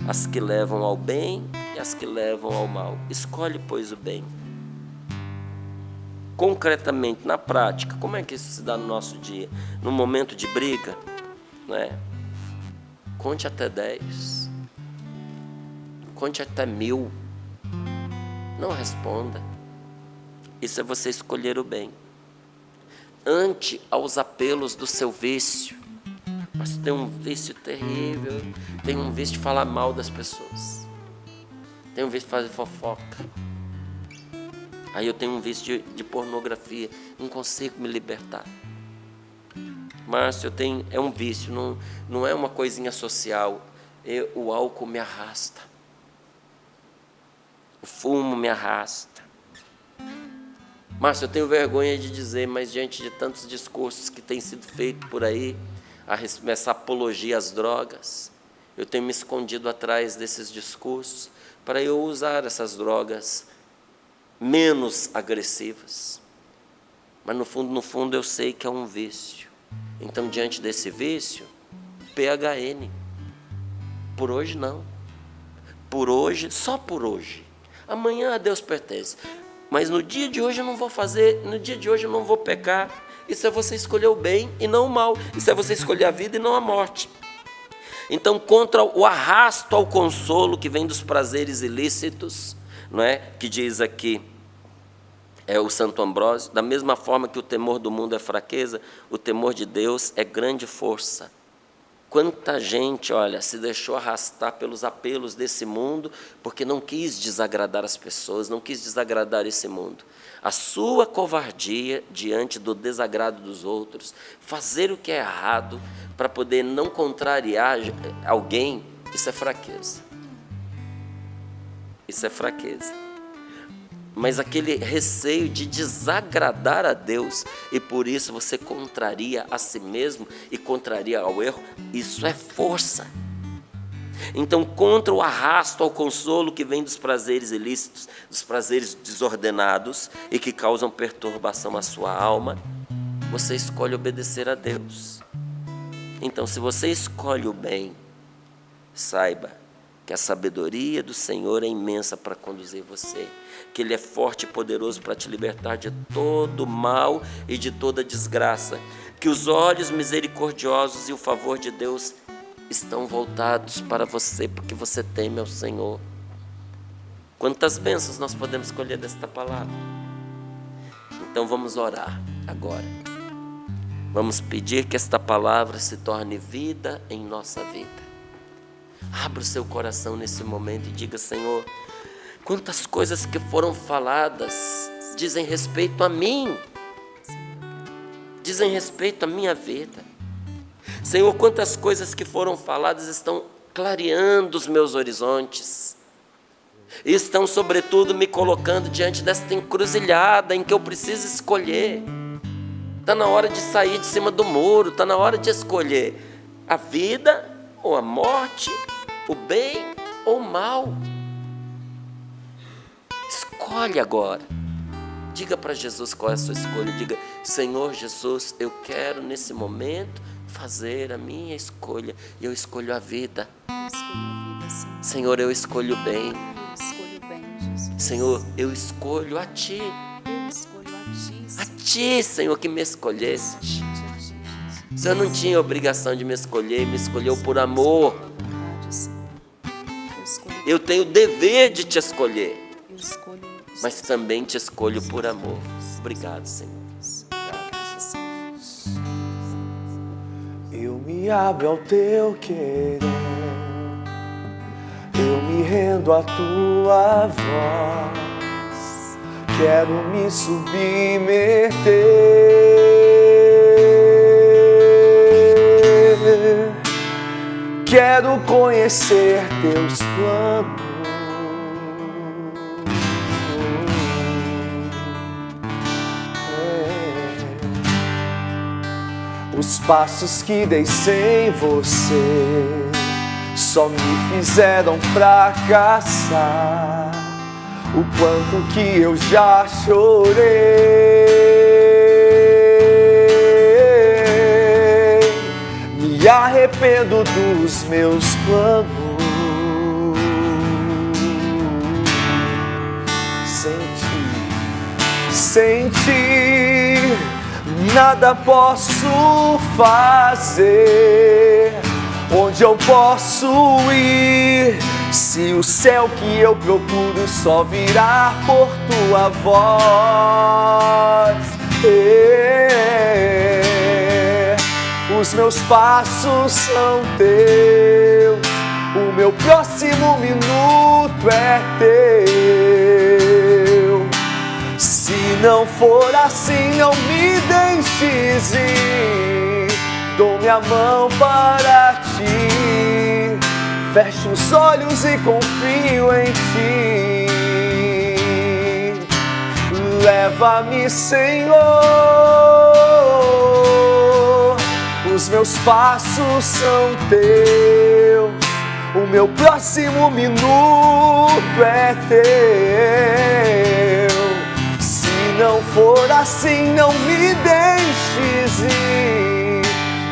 Speaker 5: As que levam ao bem e as que levam ao mal. Escolhe, pois, o bem. Concretamente, na prática, como é que isso se dá no nosso dia? No momento de briga, não é? Conte até 10. Conte até 1000. Não responda. Isso é você escolher o bem. Ante aos apelos do seu vício. Mas tem um vício terrível, tem um vício de falar mal das pessoas, tem um vício de fazer fofoca, aí eu tenho um vício de pornografia, não consigo me libertar. Márcio, é um vício, não é uma coisinha social, o álcool me arrasta, o fumo me arrasta. Márcio, eu tenho vergonha de dizer, mas diante de tantos discursos que têm sido feitos por aí, essa apologia às drogas, eu tenho me escondido atrás desses discursos para eu usar essas drogas menos agressivas. Mas no fundo eu sei que é um vício. Então, diante desse vício, PHN. Por hoje não. Por hoje, só por hoje. Amanhã a Deus pertence. Mas no dia de hoje eu não vou fazer, no dia de hoje eu não vou pecar. Isso é você escolher o bem e não o mal. Isso é você escolher a vida e não a morte. Então, contra o arrasto ao consolo que vem dos prazeres ilícitos, não é? Que diz aqui o Santo Ambrósio, da mesma forma que o temor do mundo é fraqueza, o temor de Deus é grande força. Quanta gente, olha, se deixou arrastar pelos apelos desse mundo, porque não quis desagradar as pessoas, não quis desagradar esse mundo. A sua covardia diante do desagrado dos outros, fazer o que é errado para poder não contrariar alguém, isso é fraqueza. Isso é fraqueza. Mas aquele receio de desagradar a Deus, e por isso você contraria a si mesmo e contraria ao erro, isso é força. Então, contra o arrasto ao consolo que vem dos prazeres ilícitos, dos prazeres desordenados e que causam perturbação à sua alma, você escolhe obedecer a Deus. Então, se você escolhe o bem, saiba que a sabedoria do Senhor é imensa para conduzir você, que Ele é forte e poderoso para te libertar de todo mal e de toda desgraça, que os olhos misericordiosos e o favor de Deus estão voltados para você, porque você teme ao Senhor. Quantas bênçãos nós podemos colher desta palavra? Então vamos orar agora. Vamos pedir que esta palavra se torne vida em nossa vida. Abra o seu coração nesse momento e diga: Senhor, quantas coisas que foram faladas dizem respeito a mim, dizem respeito à minha vida. Senhor, quantas coisas que foram faladas estão clareando os meus horizontes. E estão, sobretudo, me colocando diante desta encruzilhada em que eu preciso escolher. Está na hora de sair de cima do muro, está na hora de escolher a vida ou a morte, o bem ou o mal. Escolhe agora. Diga para Jesus qual é a sua escolha. Diga: Senhor Jesus, eu quero nesse momento fazer a minha escolha. E eu escolho a vida.
Speaker 1: Eu escolho a vida, Senhor.
Speaker 5: Senhor, eu escolho o bem.
Speaker 1: Eu escolho o bem, Jesus.
Speaker 5: Senhor, eu escolho a Ti.
Speaker 1: Eu escolho a Ti,
Speaker 5: A
Speaker 1: Senhor.
Speaker 5: Ti, Senhor, que me escolheste.
Speaker 1: A Ti, Jesus.
Speaker 5: O Senhor não tinha obrigação de me escolher, me escolheu por amor.
Speaker 1: Vontade, Senhor. Eu escolho,
Speaker 5: Eu tenho o dever de te escolher,
Speaker 1: eu escolho os
Speaker 5: mas também te escolho por amor. Obrigado, Senhor.
Speaker 1: Obrigada, Senhor.
Speaker 2: Eu me abro ao teu querer, eu me rendo à tua voz, quero me submeter, quero conhecer teus planos. Os passos que dei sem você só me fizeram fracassar. O quanto que eu já chorei. Me arrependo dos meus planos. Sem ti nada posso fazer. Onde eu posso ir se o céu que eu procuro só virá por tua voz? Os meus passos são teus, o meu próximo minuto é teu. Se não for assim, não me deixes ir. Dou minha mão para ti, fecho os olhos e confio em ti. Leva-me, Senhor, os meus passos são teus, o meu próximo minuto é teu. Se não for assim, não me deixes ir.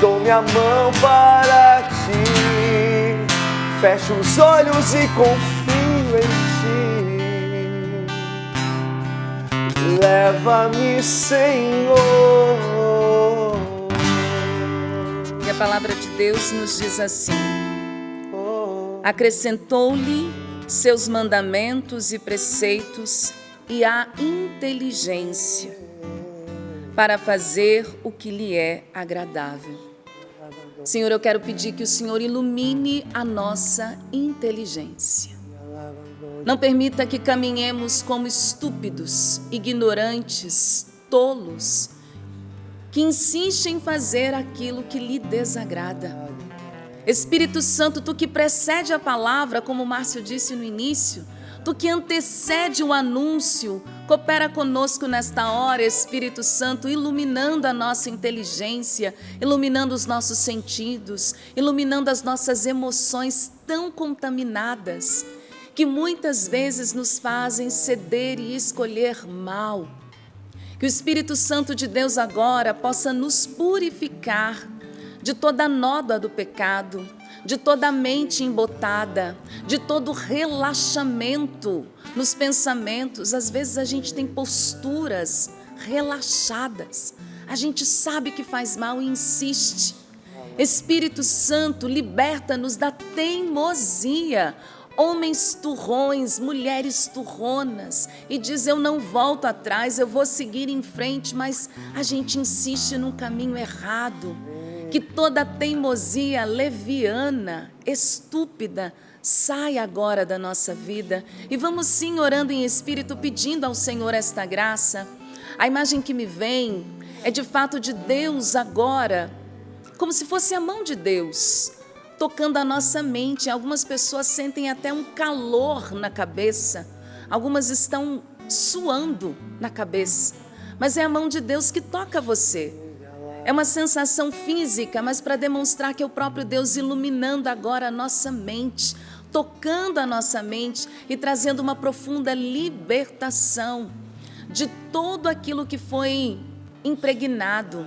Speaker 2: Dou minha mão para ti, fecho os olhos e confio em ti. Leva-me, Senhor.
Speaker 1: E a palavra de Deus nos diz assim: acrescentou-lhe seus mandamentos e preceitos e a inteligência para fazer o que lhe é agradável. Senhor, eu quero pedir que o Senhor ilumine a nossa inteligência. Não permita que caminhemos como estúpidos, ignorantes, tolos, que insistem em fazer aquilo que lhe desagrada. Espírito Santo, tu que precede a palavra, como o Márcio disse no início, tu que antecede o anúncio, coopera conosco nesta hora, Espírito Santo, iluminando a nossa inteligência, iluminando os nossos sentidos, iluminando as nossas emoções tão contaminadas, que muitas vezes nos fazem ceder e escolher mal. Que o Espírito Santo de Deus agora possa nos purificar de toda a nódoa do pecado, de toda a mente embotada, de todo relaxamento nos pensamentos. Às vezes a gente tem posturas relaxadas, a gente sabe que faz mal e insiste. Espírito Santo, liberta-nos da teimosia. Homens turrões, mulheres turronas, e diz: eu não volto atrás, eu vou seguir em frente, mas a gente insiste num caminho errado. Que toda teimosia leviana, estúpida, saia agora da nossa vida. E vamos sim orando em espírito, pedindo ao Senhor esta graça. A imagem que me vem é de fato de Deus agora como se fosse a mão de Deus tocando a nossa mente. Algumas pessoas sentem até um calor na cabeça, algumas estão suando na cabeça, mas é a mão de Deus que toca você. É uma sensação física, mas para demonstrar que é o próprio Deus iluminando agora a nossa mente, tocando a nossa mente e trazendo uma profunda libertação de tudo aquilo que foi impregnado,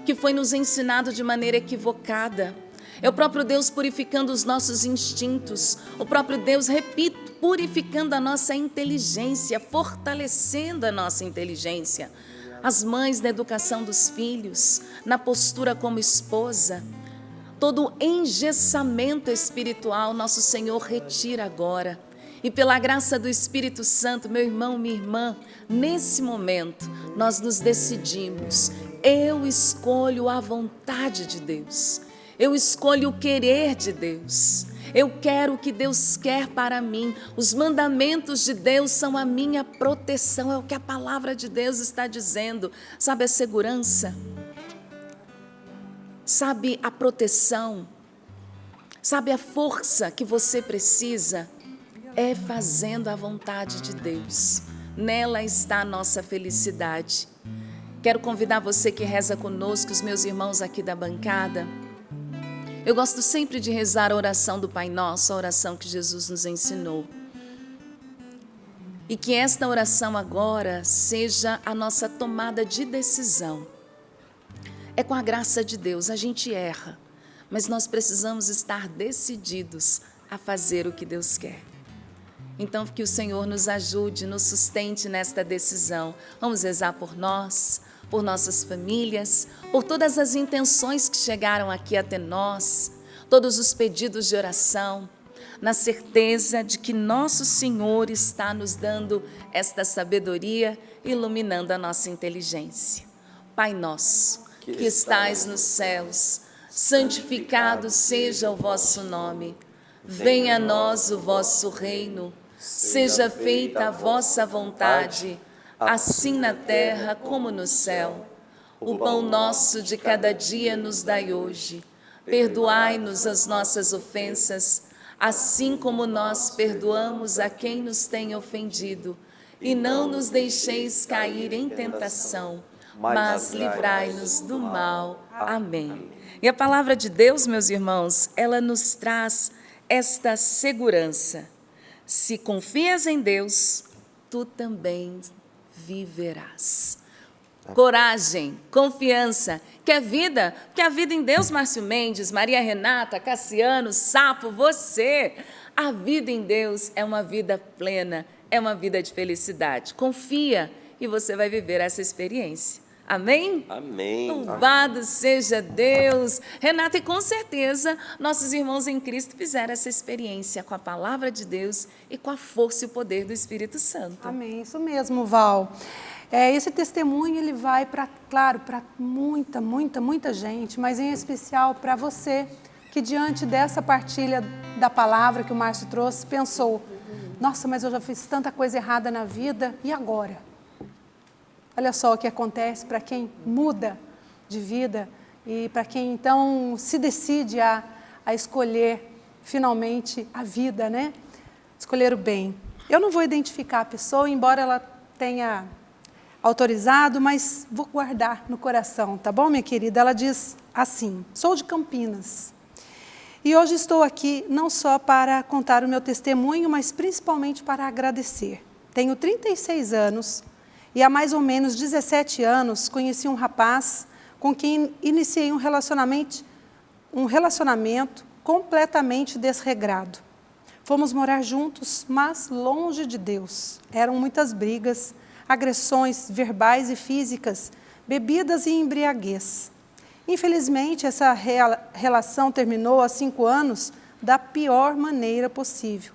Speaker 1: que foi nos ensinado de maneira equivocada. É o próprio Deus purificando os nossos instintos, o próprio Deus, repito, purificando a nossa inteligência, fortalecendo a nossa inteligência. As mães na educação dos filhos, na postura como esposa, todo o engessamento espiritual, nosso Senhor retira agora. E pela graça do Espírito Santo, meu irmão, minha irmã, nesse momento, nós nos decidimos. Eu escolho a vontade de Deus. Eu escolho o querer de Deus. Eu quero o que Deus quer para mim. Os mandamentos de Deus são a minha proteção. É o que a palavra de Deus está dizendo. Sabe a segurança? Sabe a proteção? Sabe a força que você precisa? É fazendo a vontade de Deus. Nela está a nossa felicidade. Quero convidar você que reza conosco, os meus irmãos aqui da bancada. Eu gosto sempre de rezar a oração do Pai Nosso, a oração que Jesus nos ensinou. E que esta oração agora seja a nossa tomada de decisão. É com a graça de Deus, a gente erra, mas nós precisamos estar decididos a fazer o que Deus quer. Então, que o Senhor nos ajude, nos sustente nesta decisão. Vamos rezar por nós, por nossas famílias, por todas as intenções que chegaram aqui até nós, todos os pedidos de oração, na certeza de que nosso Senhor está nos dando esta sabedoria, iluminando a nossa inteligência. Pai nosso, que estais nos céus, santificado seja o vosso nome. Venha a nós o vosso reino, seja feita a vossa vontade, assim na terra como no céu. O pão nosso de cada dia nos dai hoje. Perdoai-nos as nossas ofensas, assim como nós perdoamos a quem nos tem ofendido. E não nos deixeis cair em tentação, mas livrai-nos do mal. Amém. E a palavra de Deus, meus irmãos, ela nos traz esta segurança. Se confias em Deus, tu também viverás. Coragem, confiança. Quer vida? Porque a vida em Deus, Márcio Mendes, Maria Renata, Cassiano, Sapo, você. A vida em Deus é uma vida plena, é uma vida de felicidade. Confia e você vai viver essa experiência. Amém?
Speaker 5: Amém.
Speaker 1: Louvado seja Deus. Renata, e com certeza nossos irmãos em Cristo fizeram essa experiência com a palavra de Deus e com a força e o poder do Espírito Santo.
Speaker 4: Amém, isso mesmo, Val. Esse testemunho ele vai para, claro, para muita gente, mas em especial para você que diante dessa partilha da palavra que o Márcio trouxe, pensou, nossa, mas eu já fiz tanta coisa errada na vida, e agora? Olha só o que acontece para quem muda de vida e para quem então se decide a escolher finalmente a vida, né? Escolher o bem. Eu não vou identificar a pessoa, embora ela tenha autorizado, mas vou guardar no coração, tá bom, minha querida? Ela diz assim, sou de Campinas e hoje estou aqui não só para contar o meu testemunho, mas principalmente para agradecer. Tenho 36 anos e há mais ou menos 17 anos conheci um rapaz com quem iniciei um relacionamento completamente desregrado. Fomos morar juntos, mas longe de Deus. Eram muitas brigas, agressões verbais e físicas, bebidas e embriaguez. Infelizmente, essa relação terminou há 5 anos da pior maneira possível.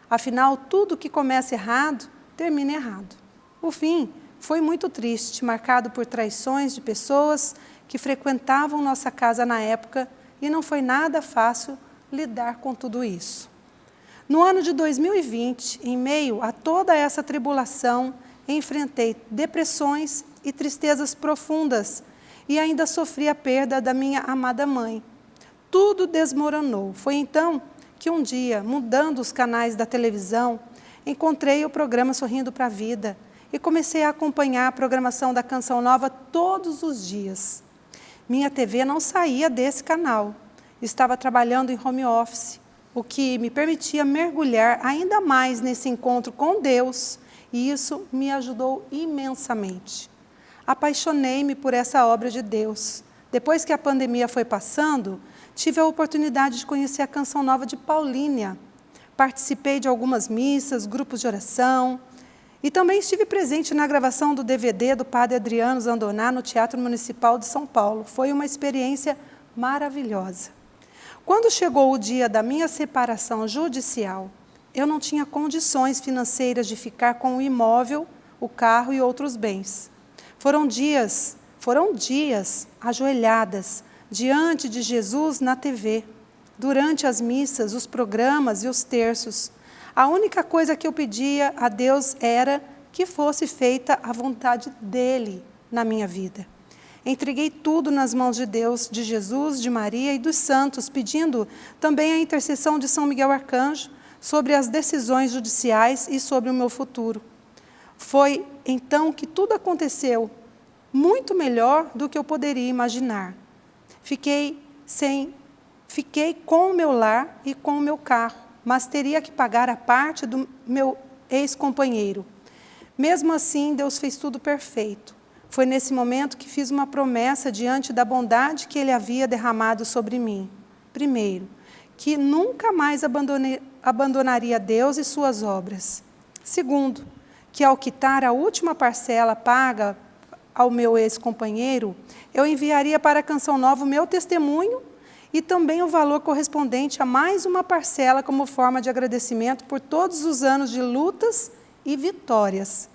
Speaker 4: Afinal, tudo que começa errado, termina errado. O fim foi muito triste, marcado por traições de pessoas que frequentavam nossa casa na época e não foi nada fácil lidar com tudo isso. No ano de 2020, em meio a toda essa tribulação, enfrentei depressões e tristezas profundas e ainda sofri a perda da minha amada mãe. Tudo desmoronou. Foi então que um dia, mudando os canais da televisão, encontrei o programa Sorrindo para a Vida e comecei a acompanhar a programação da Canção Nova todos os dias. Minha TV não saía desse canal. Estava trabalhando em home office, o que me permitia mergulhar ainda mais nesse encontro com Deus, e isso me ajudou imensamente. Apaixonei-me por essa obra de Deus. Depois que a pandemia foi passando, tive a oportunidade de conhecer a Canção Nova de Paulínia. Participei de algumas missas, grupos de oração, e também estive presente na gravação do DVD do Padre Adriano Zandoná no Teatro Municipal de São Paulo. Foi uma experiência maravilhosa. Quando chegou o dia da minha separação judicial, eu não tinha condições financeiras de ficar com o imóvel, o carro e outros bens. Foram dias ajoelhadas diante de Jesus na TV, durante as missas, os programas e os terços. A única coisa que eu pedia a Deus era que fosse feita a vontade dEle na minha vida. Entreguei tudo nas mãos de Deus, de Jesus, de Maria e dos santos, pedindo também a intercessão de São Miguel Arcanjo sobre as decisões judiciais e sobre o meu futuro. Foi então que tudo aconteceu, muito melhor do que eu poderia imaginar. Fiquei com o meu lar e com o meu carro, mas teria que pagar a parte do meu ex-companheiro. Mesmo assim, Deus fez tudo perfeito. Foi nesse momento que fiz uma promessa diante da bondade que Ele havia derramado sobre mim. Primeiro, que nunca mais abandonaria Deus e suas obras. Segundo, que ao quitar a última parcela paga ao meu ex-companheiro, eu enviaria para a Canção Nova o meu testemunho e também o valor correspondente a mais uma parcela como forma de agradecimento por todos os anos de lutas e vitórias.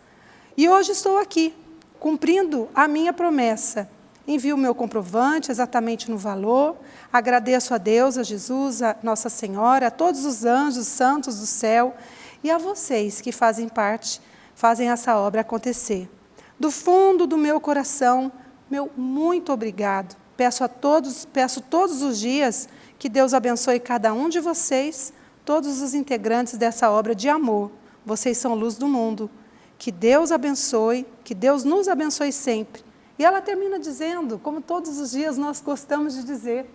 Speaker 4: E hoje estou aqui, cumprindo a minha promessa. Envio o meu comprovante exatamente no valor, agradeço a Deus, a Jesus, a Nossa Senhora, a todos os anjos, santos do céu e a vocês que fazem essa obra acontecer. Do fundo do meu coração, meu muito obrigado. Peço todos os dias que Deus abençoe cada um de vocês, todos os integrantes dessa obra de amor. Vocês são luz do mundo. Que Deus abençoe, que Deus nos abençoe sempre. E ela termina dizendo, como todos os dias nós gostamos de dizer.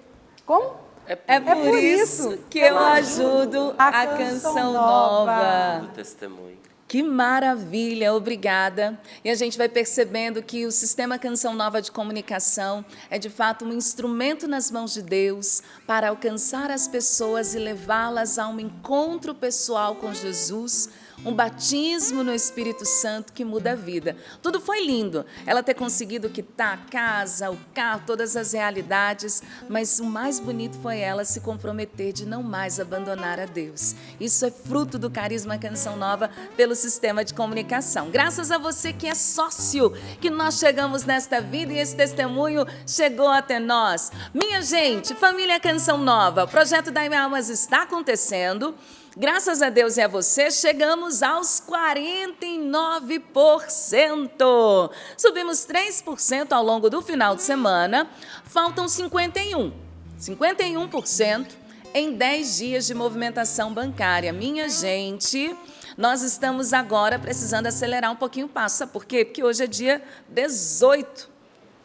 Speaker 4: Como?
Speaker 1: É por isso que eu ajudo a Canção Nova.
Speaker 5: Do testemunho.
Speaker 1: Que maravilha, obrigada. E a gente vai percebendo que o Sistema Canção Nova de Comunicação é, de fato, um instrumento nas mãos de Deus para alcançar as pessoas e levá-las a um encontro pessoal com Jesus, um batismo no Espírito Santo que muda a vida. Tudo foi lindo, ela ter conseguido quitar a casa, o carro, todas as realidades, mas o mais bonito foi ela se comprometer de não mais abandonar a Deus. Isso é fruto do Carisma Canção Nova pelo Sistema de Comunicação. Graças a você que é sócio, que nós chegamos nesta vida e esse testemunho chegou até nós. Minha gente, família Canção Nova, o projeto Dai-me Almas está acontecendo. Graças a Deus e a você, chegamos aos 49%. Subimos 3% ao longo do final de semana, faltam 51% em 10 dias de movimentação bancária. Minha gente, nós estamos agora precisando acelerar um pouquinho o passo. Sabe por quê? Porque hoje é dia 18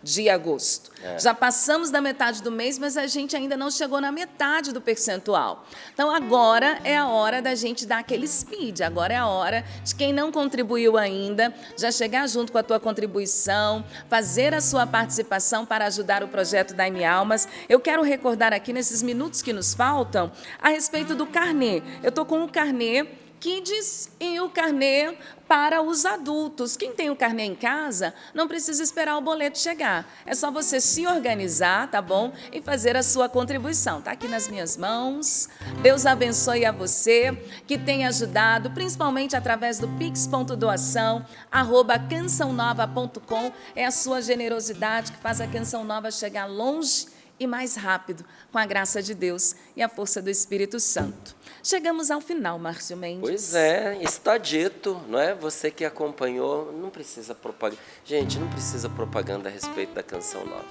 Speaker 1: de agosto. Já passamos da metade do mês, mas a gente ainda não chegou na metade do percentual. Então, agora é a hora da gente dar aquele speed. Agora é a hora de quem não contribuiu ainda, já chegar junto com a tua contribuição, fazer a sua participação para ajudar o projeto Dai-me Almas. Eu quero recordar aqui, nesses minutos que nos faltam, a respeito do carnê. Eu estou com o carnê Kids e o carnê para os adultos. Quem tem o carnê em casa não precisa esperar o boleto chegar. É só você se organizar, tá bom? E fazer a sua contribuição. Tá aqui nas minhas mãos. Deus abençoe a você que tem ajudado, principalmente através do pix.doação@cançãonova.com. É a sua generosidade que faz a Canção Nova chegar longe e mais rápido, com a graça de Deus e a força do Espírito Santo. Chegamos ao final, Márcio Mendes.
Speaker 5: Pois é, está dito, não é? Você que acompanhou, não precisa propaganda. Gente, não precisa propaganda a respeito da Canção Nova.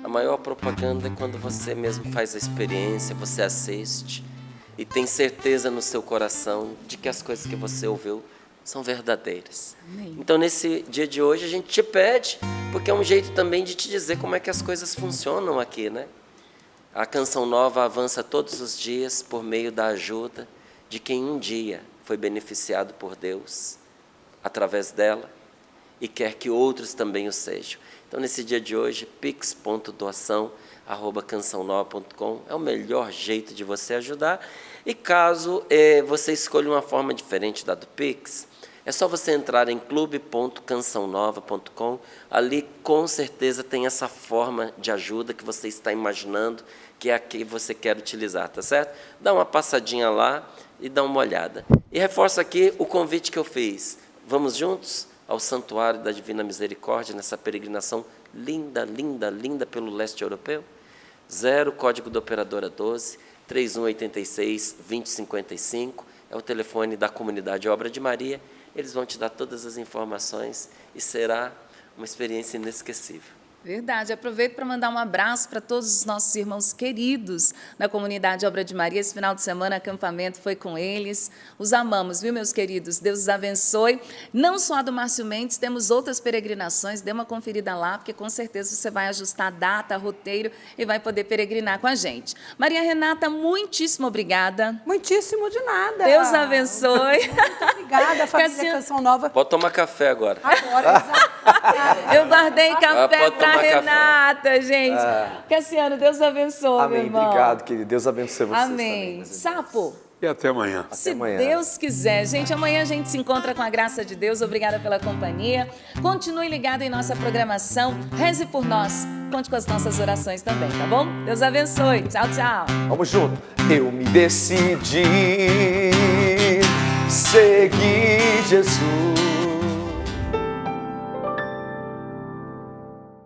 Speaker 5: A maior propaganda é quando você mesmo faz a experiência, você assiste e tem certeza no seu coração de que as coisas que você ouviu são verdadeiras.
Speaker 1: Amém.
Speaker 5: Então, nesse dia de hoje, a gente te pede, porque é um jeito também de te dizer como é que as coisas funcionam aqui, né? A Canção Nova avança todos os dias por meio da ajuda de quem um dia foi beneficiado por Deus através dela e quer que outros também o sejam. Então, nesse dia de hoje, pix.doação@cançãonova.com é o melhor jeito de você ajudar. E caso você escolha uma forma diferente da do Pix, é só você entrar em clube.cançãonova.com. Ali, com certeza, tem essa forma de ajuda que você está imaginando, que é a que você quer utilizar, tá certo? Dá uma passadinha lá e dá uma olhada. E reforço aqui o convite que eu fiz. Vamos juntos ao Santuário da Divina Misericórdia, nessa peregrinação linda, linda, linda pelo leste europeu? 0, código da operadora 12, 3186-2055, é o telefone da Comunidade Obra de Maria. Eles vão te dar todas as informações e será uma experiência inesquecível.
Speaker 1: Verdade. Aproveito para mandar um abraço para todos os nossos irmãos queridos da Comunidade Obra de Maria. Esse final de semana, acampamento foi com eles. Os amamos, viu, meus queridos? Deus os abençoe. Não só a do Márcio Mendes, temos outras peregrinações. Dê uma conferida lá, porque com certeza você vai ajustar a data, roteiro e vai poder peregrinar com a gente. Maria Renata, muitíssimo obrigada.
Speaker 4: Muitíssimo de nada.
Speaker 1: Deus abençoe.
Speaker 4: Muito obrigada, família Canção Nova.
Speaker 5: Pode tomar café agora.
Speaker 4: Agora,
Speaker 1: Eu guardei café
Speaker 5: pode
Speaker 1: para
Speaker 5: tomar
Speaker 1: Renata, gente. Cassiano, Deus abençoe,
Speaker 2: Amém.
Speaker 1: meu irmão.
Speaker 2: Obrigado, querido. Deus abençoe vocês
Speaker 1: Amém.
Speaker 2: também.
Speaker 1: Sapo.
Speaker 3: E até amanhã.
Speaker 1: Se
Speaker 2: amanhã.
Speaker 1: Deus quiser. Gente, amanhã a gente se encontra com a graça de Deus. Obrigada pela companhia. Continue ligado em nossa programação. Reze por nós. Conte com as nossas orações também, tá bom? Deus abençoe. Tchau, tchau.
Speaker 2: Vamos junto. Eu me decidi seguir Jesus.